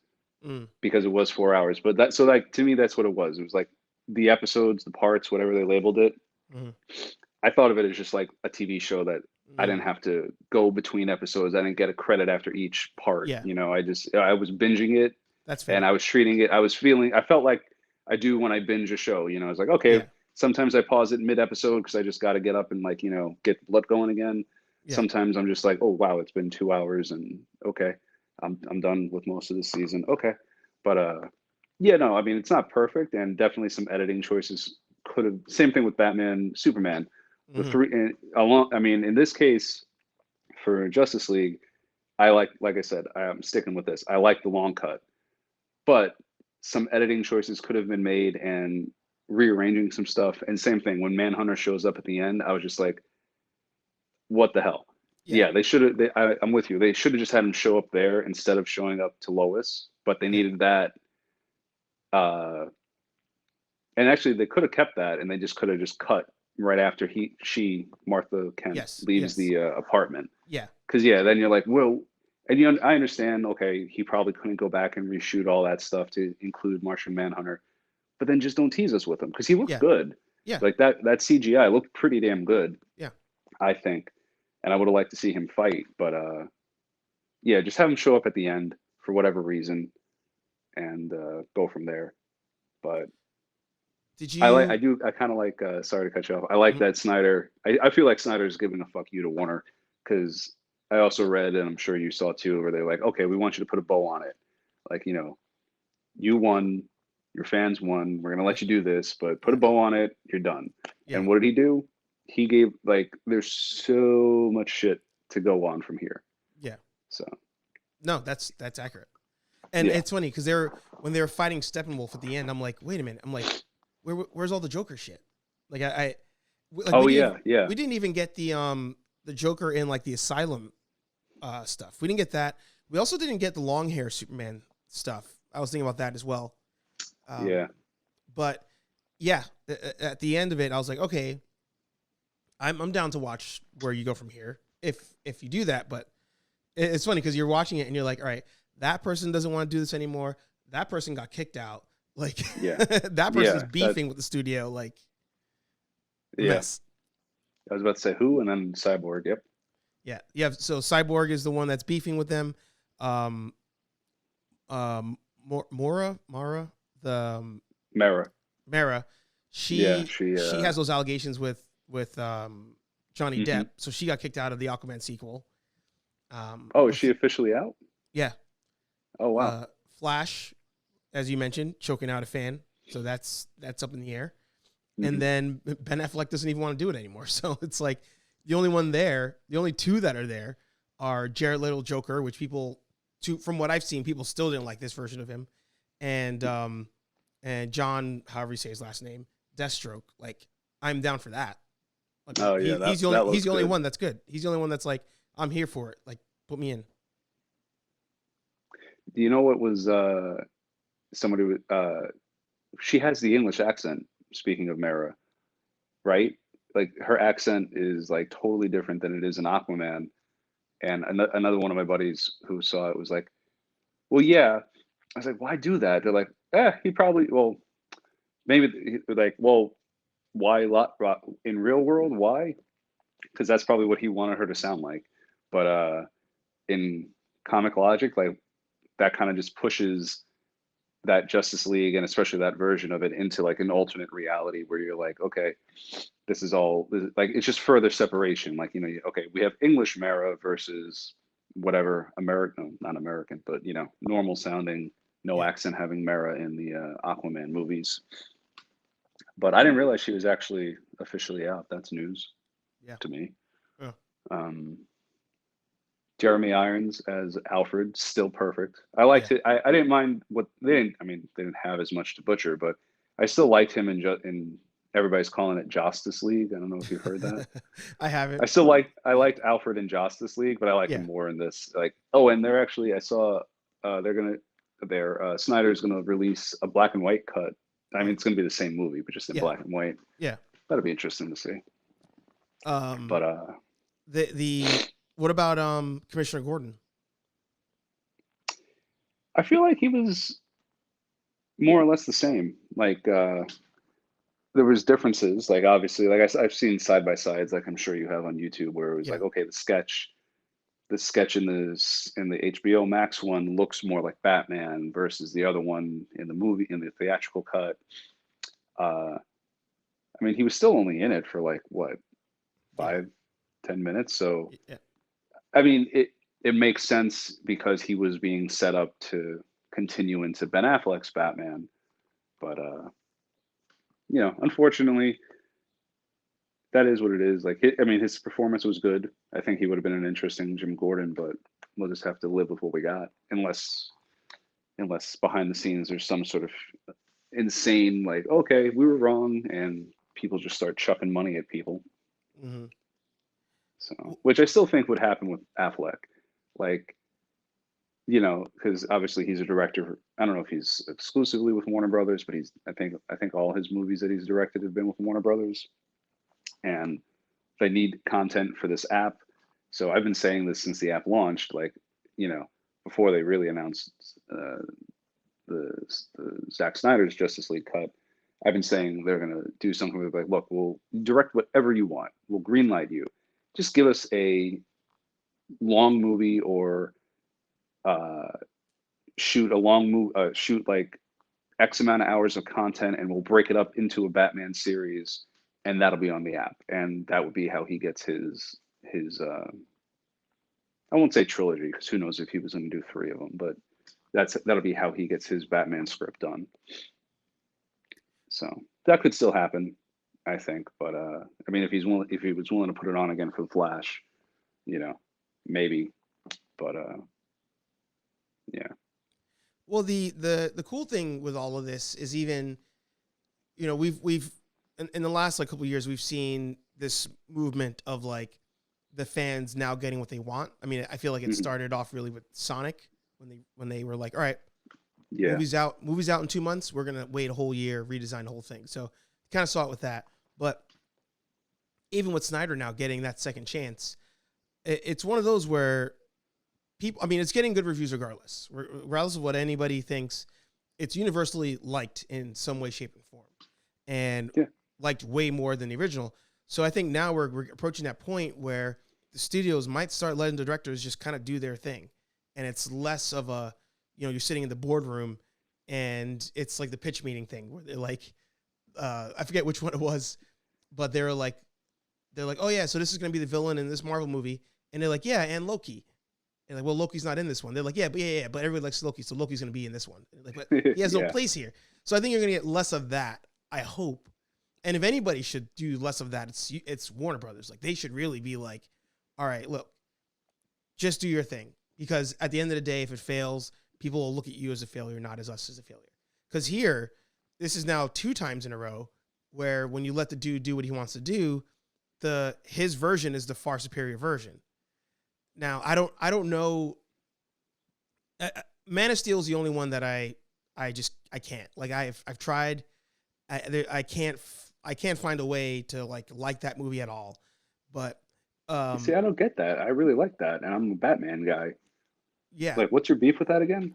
Mm, because it was 4 hours. But that, so like to me, that's what it was. It was like the episodes, the parts, whatever they labeled it. mm, I thought of it as just like a TV show that I didn't mm. have to go between episodes. I didn't get a credit after each part. Yeah, I was binging it that's and fair. I was treating it. I felt like I do when I binge a show. I was like, okay, Yeah, sometimes I pause it mid episode because I just got to get up and like, get the blood going again. yeah, Sometimes I'm just like, oh wow, it's been 2 hours and okay, I'm done with most of the season. Okay, but yeah, no, I mean it's not perfect and definitely some editing choices could have. Same thing with Batman, Superman, the hmm three and along. I mean, in this case for Justice League, like I said, I'm sticking with this. I like the long cut, but some editing choices could have been made and rearranging some stuff. And same thing when Manhunter shows up at the end, I was just like, what the hell? yeah, Yeah, they should have. I'm with you. They should have just had him show up there instead of showing up to Lois. But they yeah, needed that. Uh, and actually, they could have kept that, and they just could have just cut right after Martha Kent Yes, leaves yes, the apartment. yeah, Because yeah, then you're like, well, and I understand. Okay, he probably couldn't go back and reshoot all that stuff to include Martian Manhunter, but then just don't tease us with him because he looked yeah, good. yeah, Like that CGI looked pretty damn good, yeah. I think, and I would have liked to see him fight, but yeah, just have him show up at the end for whatever reason and go from there. But Did I you? do, I kind of like, sorry to cut you off. I like Mhm. that Snyder, I feel like Snyder's giving a fuck you to Warner because I also read, and I'm sure you saw too, where they're like, okay, we want you to put a bow on it. Like, you won, your fans won, we're going to Yeah, let you do this, but put a yeah, bow on it, you're done. yeah, And what did he do? He gave, like, there's so much shit to go on from here. yeah. So, No, that's accurate. And yeah. it's funny because they're when they were fighting Steppenwolf at the end, I'm like, wait a minute. I'm like, where's all the Joker shit? Like like Oh, yeah, yeah. we didn't even get the Joker in like the asylum stuff. We didn't get that. We also didn't get the long hair Superman stuff. I was thinking about that as well. Yeah. But yeah, at the end of it, I was like, okay, I'm down to watch where you go from here if you do that. But it's funny because you're watching it and you're like, all right, that person doesn't want to do this anymore. That person got kicked out. Like Yeah. that person's Yeah. That, beefing with the studio. Like yeah. mess. I was about to say who, and then Cyborg. Yep. Yeah, yeah. So Cyborg is the one that's beefing with them. Um, Mara, the Mara. Mara, Yeah. she has those allegations with Johnny Mhm. Depp, so she got kicked out of the Aquaman sequel. Oh, is she officially out? Yeah, Oh, wow. Flash, as you mentioned, choking out a fan, so that's up in the air. And Mhm. then Ben Affleck doesn't even want to do it anymore. So it's like the only two that are there are Jared Leto Joker, which from what I've seen, people still didn't like this version of him, and John, however you say his last name, Deathstroke. Like I'm down for that. Like Oh, yeah. That he's looks the only good. one that's good. He's the only one that's like I'm here for it. Like put me in. Do you know what was somebody with she has the English accent, speaking of Mara, right? Like her accent is like totally different than it is in Aquaman. And another one of my buddies who saw it was like, "Well, yeah." I was like, "Why do that?" They're like, he probably well, maybe like, well, why lot in real world? Why? Because that's probably what he wanted her to sound like. But in comic logic, like that kind of just pushes that Justice League and especially that version of it into like an alternate reality where you're like, okay, this is all like it's just further separation. Like, okay, we have English Mara versus whatever American, not American, but normal sounding, no Yeah. accent having Mara in the Aquaman movies. But I didn't realize she was actually officially out. That's news Yeah. to me. Yeah. Um, Jeremy Irons as Alfred, still perfect. I Yeah. liked it. I didn't mind what they didn't. I mean, they didn't have as much to butcher, but I still liked him in everybody's calling it Justice League. I don't know if you've heard that. I haven't. I liked Alfred in Justice League, but I like him Yeah. more in this. Like, oh, and they're actually I saw Snyder's gonna release a black and white cut. I mean, Oh, it's gonna be the same movie, but just in yeah. black and white. Yeah. That'll be interesting to see. Um, But the what about Commissioner Gordon? I feel like he was more or less the same. Like there was differences. Like obviously, like I've seen side by sides, like I'm sure you have on YouTube, where it was Yeah. like, okay, the sketch in the HBO Max one looks more like Batman versus the other one in the movie in the theatrical cut. I mean, he was still only in it for like what Yeah. 5, 10 minutes. So Yeah. I mean, it makes sense because he was being set up to continue into Ben Affleck's Batman. But unfortunately, that is what it is. Like, I mean, his performance was good. I think he would have been an interesting Jim Gordon, but we'll just have to live with what we got, unless behind the scenes there's some sort of insane, like, okay, we were wrong, and people just start chucking money at people. Hmm. So, which I still think would happen with Affleck, like, because obviously he's a director. I don't know if he's exclusively with Warner Brothers, but I think all his movies that he's directed have been with Warner Brothers. and they need content for this app. So I've been saying this since the app launched, like, you know, before they really announced the, the Zack Snyder's Justice League cut. I've been saying they're going to do something with like, look, we'll direct whatever you want. We'll greenlight you. Just give us a long movie or uh, shoot a long movie, shoot like X amount of hours of content, and we'll break it up into a Batman series, and that'll be on the app. And that would be how he gets his. I won't say trilogy because who knows if he was going to do three of them, but that'll be how he gets his Batman script done. So that could still happen, I think. But I mean, if he was willing to put it on again for the Flash, you know, maybe. But yeah. Well, the cool thing with all of this is, even, you know, we've in the last like couple of years, we've seen this movement of like the fans now getting what they want. I mean, I feel like it started off really with Sonic when they were like, all right, Yeah. movies out in 2 months, we're gonna wait a whole year, redesign the whole thing. So kind of saw it with that. But even with Snyder now getting that second chance, it's one of those where people, I mean, it's getting good reviews regardless of what anybody thinks. It's universally liked in some way, shape, and form, and liked way more than the original. So I think now we're approaching that point where the studios might start letting the directors just kind of do their thing, and it's less of a, you know, you're sitting in the boardroom and it's like the pitch meeting thing where they're like, I forget which one it was, but they're like, oh yeah, so this is going to be the villain in this Marvel movie. And they're like, yeah, and Loki. And like, well, Loki's not in this one. They're like, but everybody likes Loki, so Loki's going to be in this one. Like, but he has no place here. So I think you're going to get less of that, I hope. And if anybody should do less of that, it's Warner Brothers. Like, they should really be like, all right, look, just do your thing. Because at the end of the day, if it fails, people will look at you as a failure, not as us as a failure. Because here, this is now 2 times in a row where when you let the dude do what he wants to do, his version is the far superior version. Now, I don't know. Man of Steel is the only one that I can't. Like, I've tried. I can't find a way to like that movie at all. But See, I don't get that. I really like that, and I'm a Batman guy. Yeah. Like, what's your beef with that again?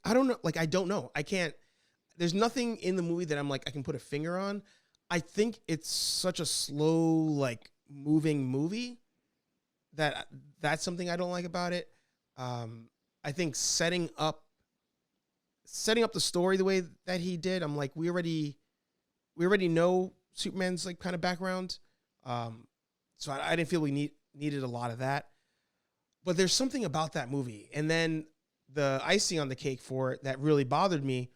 I don't know. Like, I don't know. I can't. There's nothing in the movie that I'm like I can put a finger on. I think it's such a slow, like, moving movie that's something I don't like about it. I think setting up the story the way that he did, I'm like, we already know Superman's like kind of background. So I didn't feel we needed a lot of that. But there's something about that movie. And then the icing on the cake for it that really bothered me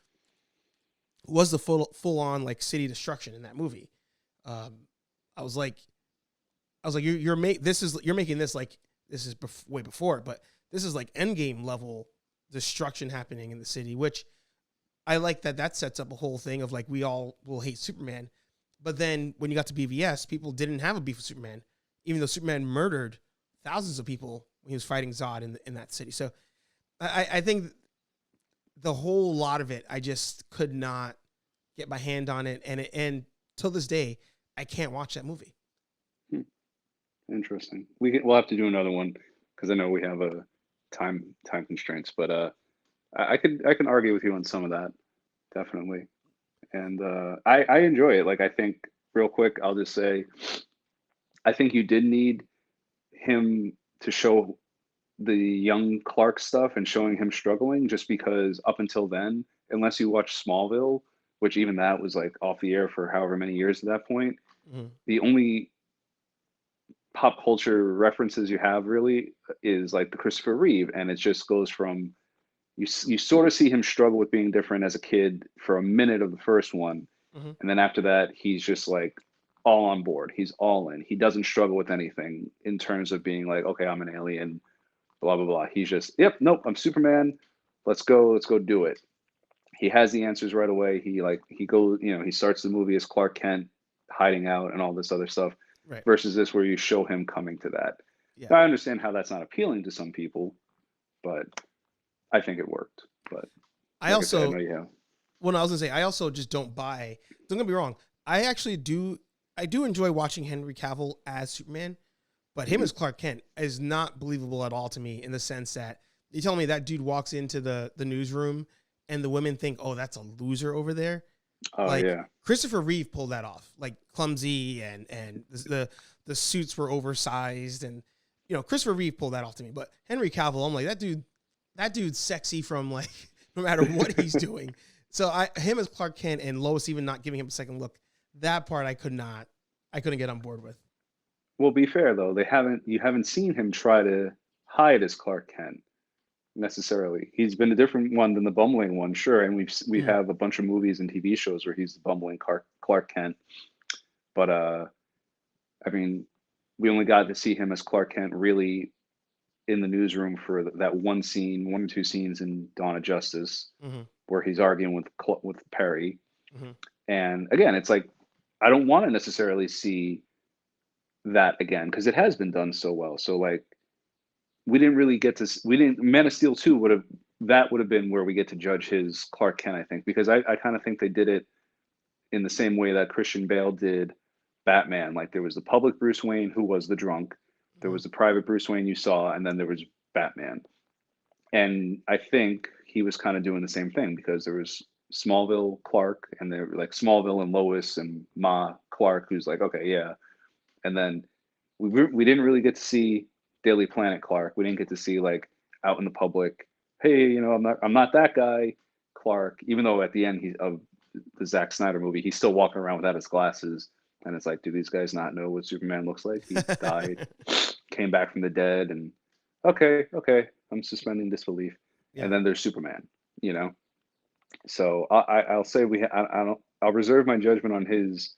was the full on like city destruction in that movie. I was like, you're making this like this is way before, but this is like Endgame level destruction happening in the city, which I like that sets up a whole thing of like we all will hate Superman. But then when you got to BVS, people didn't have a beef with Superman, even though Superman murdered thousands of people when he was fighting Zod in that city. So I think the whole lot of it, I just could not get my hand on it. And till this day, I can't watch that movie. Interesting. We'll have to do another one because I know we have a time constraints, but I can argue with you on some of that, definitely. And I enjoy it. Like, I think, real quick, I'll just say, I think you did need him to show the young Clark stuff and showing him struggling, just because up until then, unless you watch Smallville, which even that was like off the air for however many years at that point, the only pop culture references you have really is like the Christopher Reeve, and it just goes from you sort of see him struggle with being different as a kid for a minute of the first one, and then after that he's just like all on board. He's all in. He doesn't struggle with anything in terms of being like, okay, I'm an alien, blah blah blah. He's just, yep, nope, I'm Superman. Let's go do it. He has the answers right away. He goes, he starts the movie as Clark Kent hiding out and all this other stuff. Right. Versus this where you show him coming to that. Yeah. Now, I understand how that's not appealing to some people, but I think it worked. But I also, when I was gonna say, I also just don't buy. Don't get me wrong. I actually do. I do enjoy watching Henry Cavill as Superman, but him Mhm. as Clark Kent is not believable at all to me in the sense that you tell me that dude walks into the newsroom and the women think, oh, that's a loser over there. Oh Like yeah. Christopher Reeve pulled that off, like clumsy and the suits were oversized and Christopher Reeve pulled that off to me. But Henry Cavill, I'm like that dude's sexy from like no matter what he's doing. So him as Clark Kent and Lois even not giving him a second look, that part I couldn't get on board with. Well, be fair though, you haven't seen him try to hide as Clark Kent necessarily. He's been a different one than the bumbling one, sure, and we Mm, have a bunch of movies and TV shows where he's the bumbling Clark Kent. But I mean, we only got to see him as Clark Kent really in the newsroom for that one scene, one or two scenes in Dawn of Justice, mm-hmm, where he's arguing with Perry. mm-hmm, And again, it's like I don't want to necessarily see that again because it has been done so well. So like we didn't really get to we didn't Man of Steel 2 would have been where we get to judge his Clark Kent, I think, because I kind of think they did it in the same way that Christian Bale did Batman. Like there was the public Bruce Wayne who was the drunk, there mm-hmm. was the private Bruce Wayne you saw, and then there was Batman. And I think he was kind of doing the same thing because there was Smallville Clark and there like Smallville and Lois and Ma Clark, who's like, okay, yeah. And then we didn't really get to see Daily Planet Clark. We didn't get to see like out in the public, hey, I'm not that guy, Clark. Even though at the end of the Zack Snyder movie, he's still walking around without his glasses, and it's like, do these guys not know what Superman looks like? He died, came back from the dead, and okay, I'm suspending disbelief. And Yeah. then there's Superman, you know. So I'll say I don't I'll reserve my judgment on his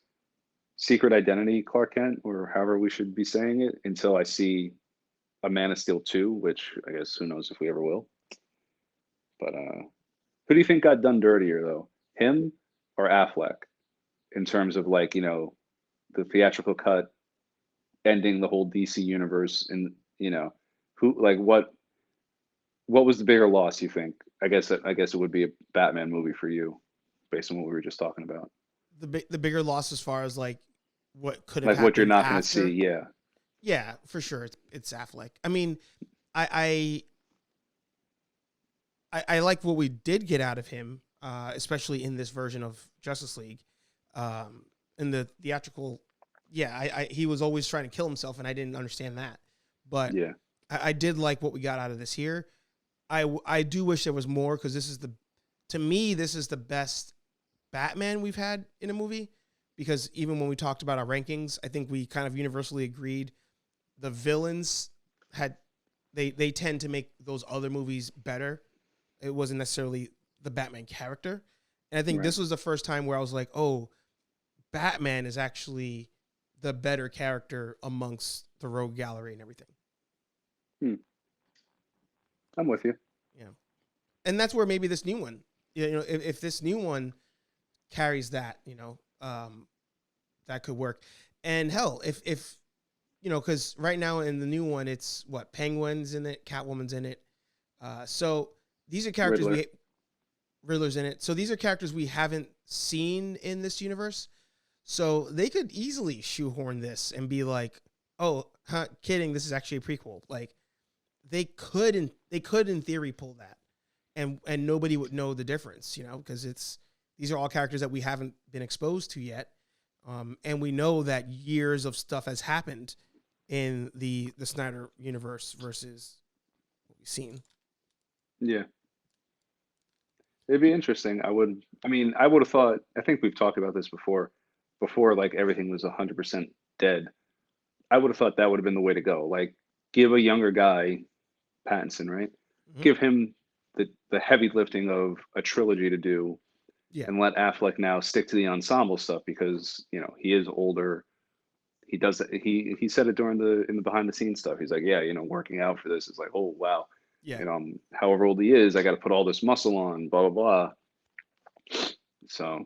secret identity Clark Kent or however we should be saying it until I see a Man of Steel 2, which I guess who knows if we ever will. But who do you think got done dirtier though? Him or Affleck in terms of like, the theatrical cut ending the whole DC universe and who like what was the bigger loss you think? I guess it would be a Batman movie for you based on what we were just talking about. The bigger loss as far as like what could have Like what you're happened not going to see, after. yeah. Yeah, for sure. It's Affleck. I mean, I I like what we did get out of him, especially in this version of Justice League. In the theatrical, yeah, he was always trying to kill himself, and I didn't understand that. But Yeah. I did like what we got out of this here. I do wish there was more because to me this is the best Batman we've had in a movie. Because even when we talked about our rankings, I think we kind of universally agreed the villains had they tend to make those other movies better. It wasn't necessarily the Batman character. And I think Right. this was the first time where I was like, oh, Batman is actually the better character amongst the rogue gallery and everything. Hmm. I'm with you. Yeah. And that's where maybe this new one, if this new one carries that, that could work. And hell, if because right now in the new one, it's what Penguin's in it, Catwoman's in it. So these are characters Riddler. Riddler's in it. So these are characters we haven't seen in this universe. So they could easily shoehorn this and be like, "Oh, kidding! This is actually a prequel." Like they could in theory pull that, and nobody would know the difference, because these are all characters that we haven't been exposed to yet, and we know that years of stuff has happened in the Snyder universe versus what we've seen. Yeah. It'd be interesting. I would have thought, I think we've talked about this before like everything was 100% dead. I would have thought that would have been the way to go. Like give a younger guy Pattinson, right? Hmm. Give him the heavy lifting of a trilogy to do Yeah, and let Affleck now stick to the ensemble stuff because, he is older. He does he said it during in the behind the scenes stuff. He's like, yeah, working out for this is like, oh wow, yeah. however old he is, I got to put all this muscle on, blah blah blah. So,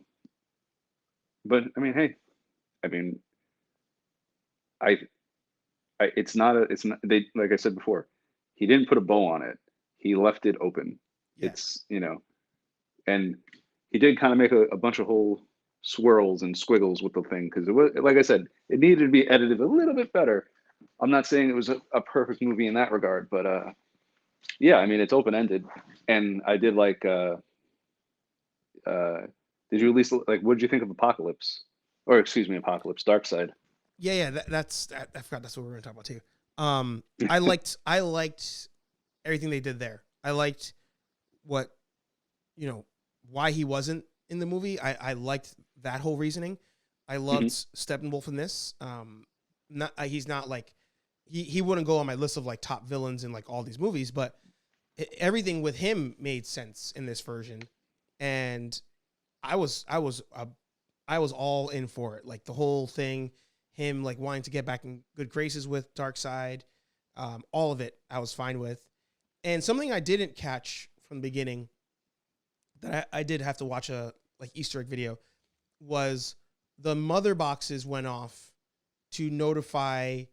but I mean, hey, I mean, I, it's not they like I said before, he didn't put a bow on it. He left it open. Yeah. It's and he did kind of make a bunch of whole swirls and squiggles with the thing because it was, like I said, it needed to be edited a little bit better. I'm not saying it was a perfect movie in that regard, but yeah, I mean it's open ended, and I did like. Uh, did you at least like? What did you think of Apocalypse? Or excuse me, Apocalypse, Dark Side. Yeah, I forgot that's what we were gonna talk about too. I liked everything they did there. I liked what you know why he wasn't in the movie. I liked that whole reasoning. I loved Hmm. Steppenwolf in this. Not he's not like he wouldn't go on my list of like top villains in like all these movies, but everything with him made sense in this version, and I was all in for it. Like the whole thing, him like wanting to get back in good graces with Darkseid, all of it, I was fine with. And something I didn't catch from the beginning that I did have to watch a like Easter egg video was the mother boxes went off to notify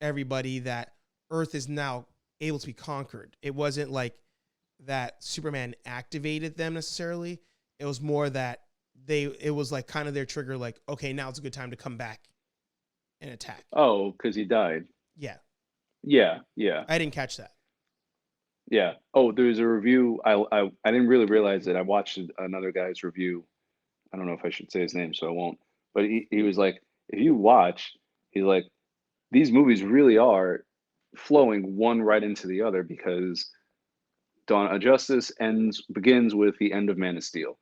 everybody that Earth is now able to be conquered. It wasn't like that Superman activated them necessarily. It was more that it was like kind of their trigger, like, okay, now it's a good time to come back and attack. Oh, because he died. Yeah. Yeah, yeah, I didn't catch that. yeah. Oh, there's a review. I didn't really realize it. I watched another guy's review. I don't know if I should say his name, so I won't. But he was like, if you watch, he's like, these movies really are flowing one right into the other because Dawn of Justice begins with the end of Man of Steel.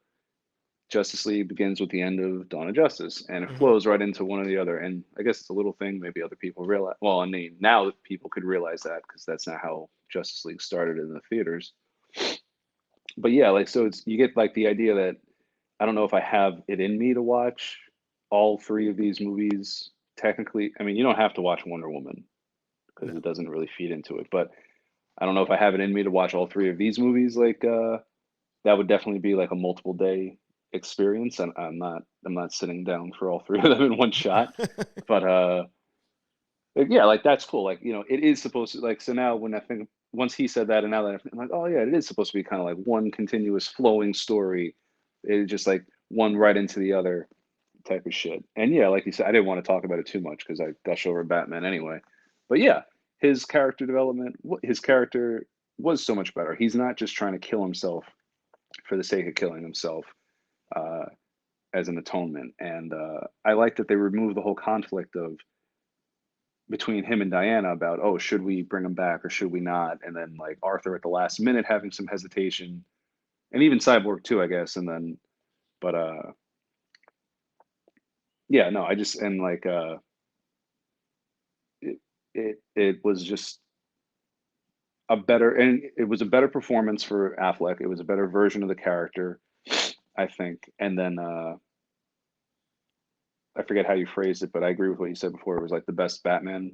Justice League begins with the end of Dawn of Justice, and it Hmm. flows right into one or the other. And I guess it's a little thing. Maybe other people realize. Well, I mean, now people could realize that because that's not how Justice League started in the theaters. But yeah, like so, it's you get like the idea that I don't know if I have it in me to watch all three of these movies. Technically, I mean, you don't have to watch Wonder Woman because No. it doesn't really feed into it. But I don't know if I have it in me to watch all three of these movies. Like that would definitely be like a multiple day experience, and I'm not sitting down for all three of them in one shot. But like, yeah, like that's cool. Like it is supposed to like so now when I think once he said that and now that I'm like, oh yeah, it is supposed to be kind of like one continuous flowing story. It's just like one right into the other type of shit. And yeah, like you said, I didn't want to talk about it too much because I gush over Batman anyway. But yeah, his character development, his character was so much better. He's not just trying to kill himself for the sake of killing himself uh, as an atonement. And I like that they removed the whole conflict of between him and Diana about, oh, should we bring him back or should we not? And then like Arthur at the last minute having some hesitation, and even Cyborg too, I guess. And then, but yeah, no, I just and like it was just a better and it was a better performance for Affleck. It was a better version of the character, I think. And then I forget how you phrased it, but I agree with what you said before. It was like the best Batman.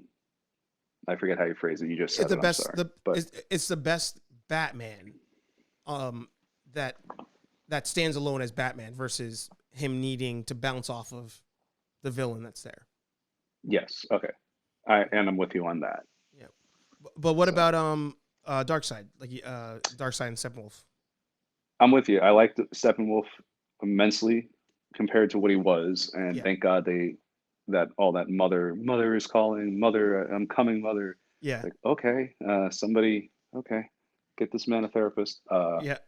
I forget how you phrased it. You just It's said the it. I'm best. sorry, but It's the best Batman. Um, that that stands alone as Batman versus him needing to bounce off of the villain that's there. yes, okay. I'm with you on that. Yeah. But what So about Darkseid? Like Darkseid and Steppenwolf. I'm with you. I liked Steppenwolf immensely compared to what he was, and Yeah. thank God that all that mother is calling, mother, I'm coming, mother. It's Yeah. like okay, somebody, okay, get this man a therapist. Yeah.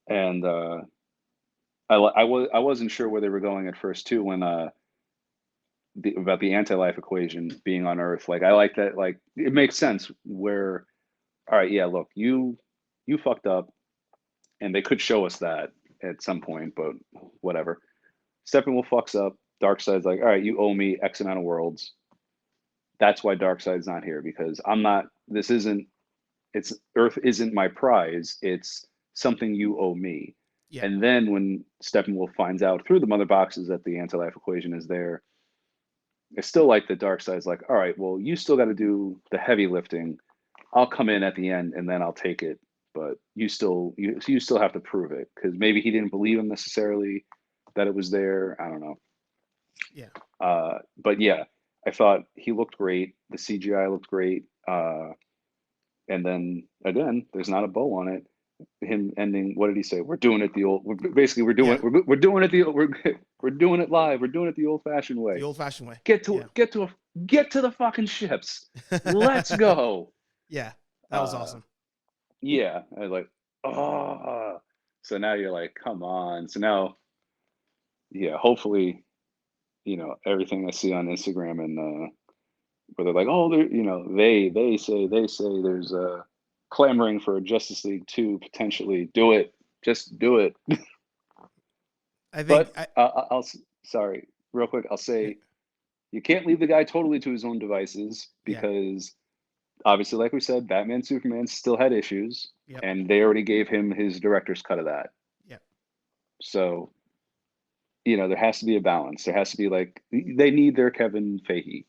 And I wasn't sure where they were going at first too when about the anti-life equation being on Earth. Like I like that. Like it makes sense. Where all right, yeah, look, you fucked up, and they could show us that at some point, but whatever. Steppenwolf fucks up. Darkseid's like, all right, you owe me X amount of worlds. That's why Darkseid's not here because I'm not. This isn't. It's Earth isn't my prize. It's something you owe me. Yeah. And then when Steppenwolf finds out through the mother boxes that the anti-life equation is there, I still like that Darkseid's like, all right, well, you still got to do the heavy lifting. I'll come in at the end and then I'll take it. But you still have to prove it because maybe he didn't believe him necessarily that it was there. I don't know. Yeah. But yeah, I thought he looked great. The CGI looked great. And then again, there's not a bow on it. him ending. What did he say? We're doing it the old. We're doing Yeah. it. We're doing it the. We're doing it live. We're doing it the old-fashioned The way. old-fashioned way. Get to Yeah. it. Get to the fucking ships. Let's go. Yeah, that was awesome. Yeah. I was like, oh. So now you're like, come on. So now, yeah. Hopefully, everything I see on Instagram and where they're like, oh, they say there's clamoring for a Justice League 2 potentially. Do it. Just do it. I think But sorry, real quick, I'll say you can't leave the guy totally to his own devices yeah. because obviously, like we said, Batman Superman still had issues, Yep. and they already gave him his director's cut of that. Yep. So, there has to be a balance. There has to be like they need their Kevin Feige.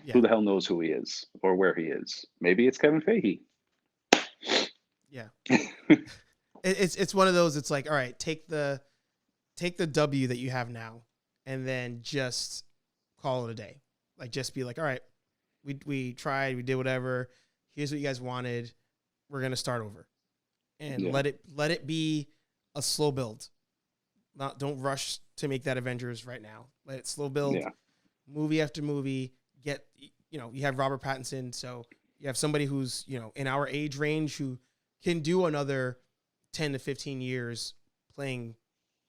Yeah. Who the hell knows who he is or where he is? Maybe it's Kevin Feige. Yeah. It's one of those. It's like, all right, take the W that you have now, and then just call it a day. Like, just be like, all right, we tried, we did whatever. Here's what you guys wanted. We're gonna start over, and let it be a slow build. Don't rush to make that Avengers right now. Let it slow build. Yeah. Movie after movie. You have Robert Pattinson, so you have somebody who's in our age range who can do another 10 to 15 years playing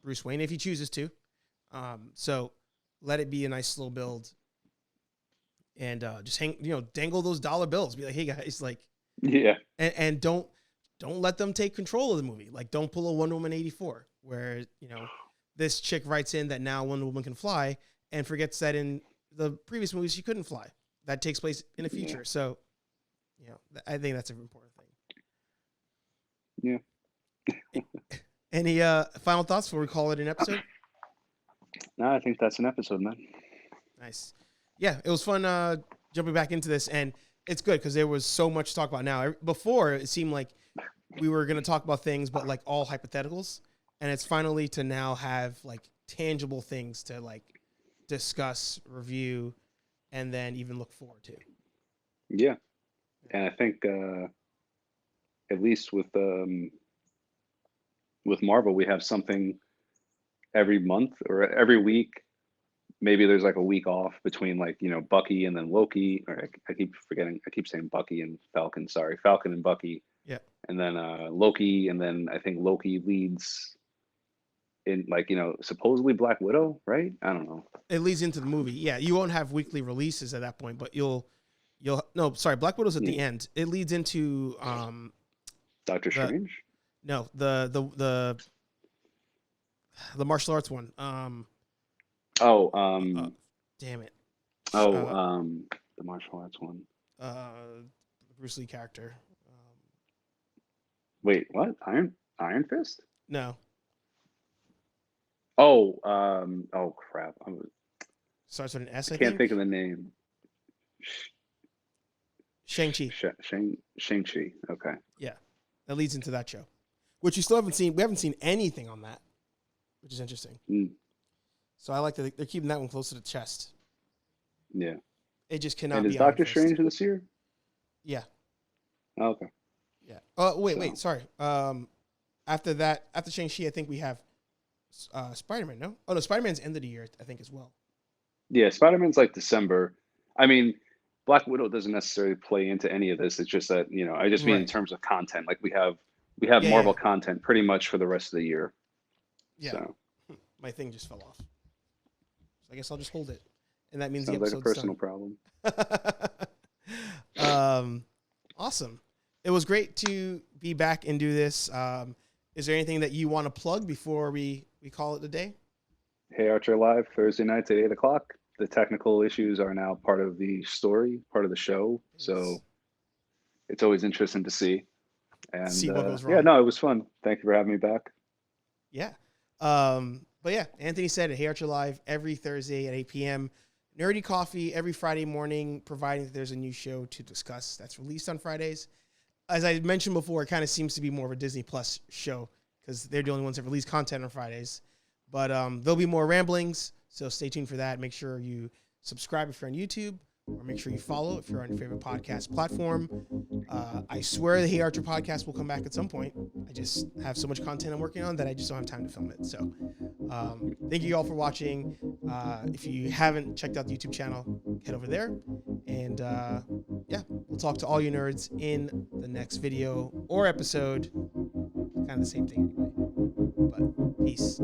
Bruce Wayne if he chooses to. So let it be a nice slow build, and just dangle those dollar bills. Be like, hey guys, like, yeah, and don't let them take control of the movie. Like, don't pull a Wonder Woman 84 where this chick writes in that now Wonder Woman can fly and forgets that in the previous movies she couldn't fly. That takes place in the future. So, I think that's an important thing. Yeah. Any final thoughts before we call it an episode? No, I think that's an episode, man. Nice. Yeah, it was fun jumping back into this, and it's good because there was so much to talk about now. Before, it seemed like we were going to talk about things, but like all hypotheticals, and it's finally to now have like tangible things to like discuss, review, and then even look forward to. Yeah. And I think at least with Marvel, we have something every month or every week. Maybe there's like a week off between like, Bucky and then Loki, or I keep forgetting. I keep saying Bucky and Falcon. Sorry, Falcon and Bucky. Yeah. And then Loki, and then I think Loki leads in like, supposedly Black Widow, right? I don't know. It leads into the movie. Yeah, you won't have weekly releases at that point, but Black Widow's at the end. It leads into Doctor Strange? No, the martial arts one. Damn it. The martial arts one. The Bruce Lee character. Wait, what? Iron Fist? No. Oh crap! Starts with an S. I can't think of the name. Shang-Chi. Shang-Chi. Okay. Yeah, that leads into that show, which you still haven't seen. We haven't seen anything on that, which is interesting. So I like that they're keeping that one close to the chest. Yeah. It just cannot. And be is Doctor Strange this year? Yeah. Oh, okay. Yeah. Wait. Sorry. After Shang-Chi, I think we have Spider-Man. No. Oh no, Spider-Man's end of the year, I think, as well. Yeah, Spider-Man's like December. I mean, Black Widow doesn't necessarily play into any of this. It's just that I just mean in terms of content. Like we have Marvel content pretty much for the rest of the year. Yeah. So. My thing just fell off. So I guess I'll just hold it, and that means sounds the episode's like a personal problem. Awesome. It was great to be back and do this. Is there anything that you want to plug before we call it a day? HeyArcher Live Thursday nights at 8:00. The technical issues are now part of the story, part of the show. So it's always interesting to see. And see what goes wrong. Yeah, no, it was fun. Thank you for having me back. Yeah. But yeah, Anthony said it. HeyArcher Live every Thursday at 8 p.m. Nerdy Coffee every Friday morning, providing that there's a new show to discuss that's released on Fridays. As I mentioned before, it kind of seems to be more of a Disney Plus show because they're the only ones that release content on Fridays. But there'll be more ramblings, so stay tuned for that. Make sure you subscribe if you're on YouTube, or make sure you follow if you're on your favorite podcast platform. I swear the HeyArcher podcast will come back at some point. I just have so much content I'm working on that I just don't have time to film it. So thank you all for watching. If you haven't checked out the YouTube channel, head over there. And yeah, we'll talk to all you nerds in the next video or episode. Kind of the same thing anyway. But peace.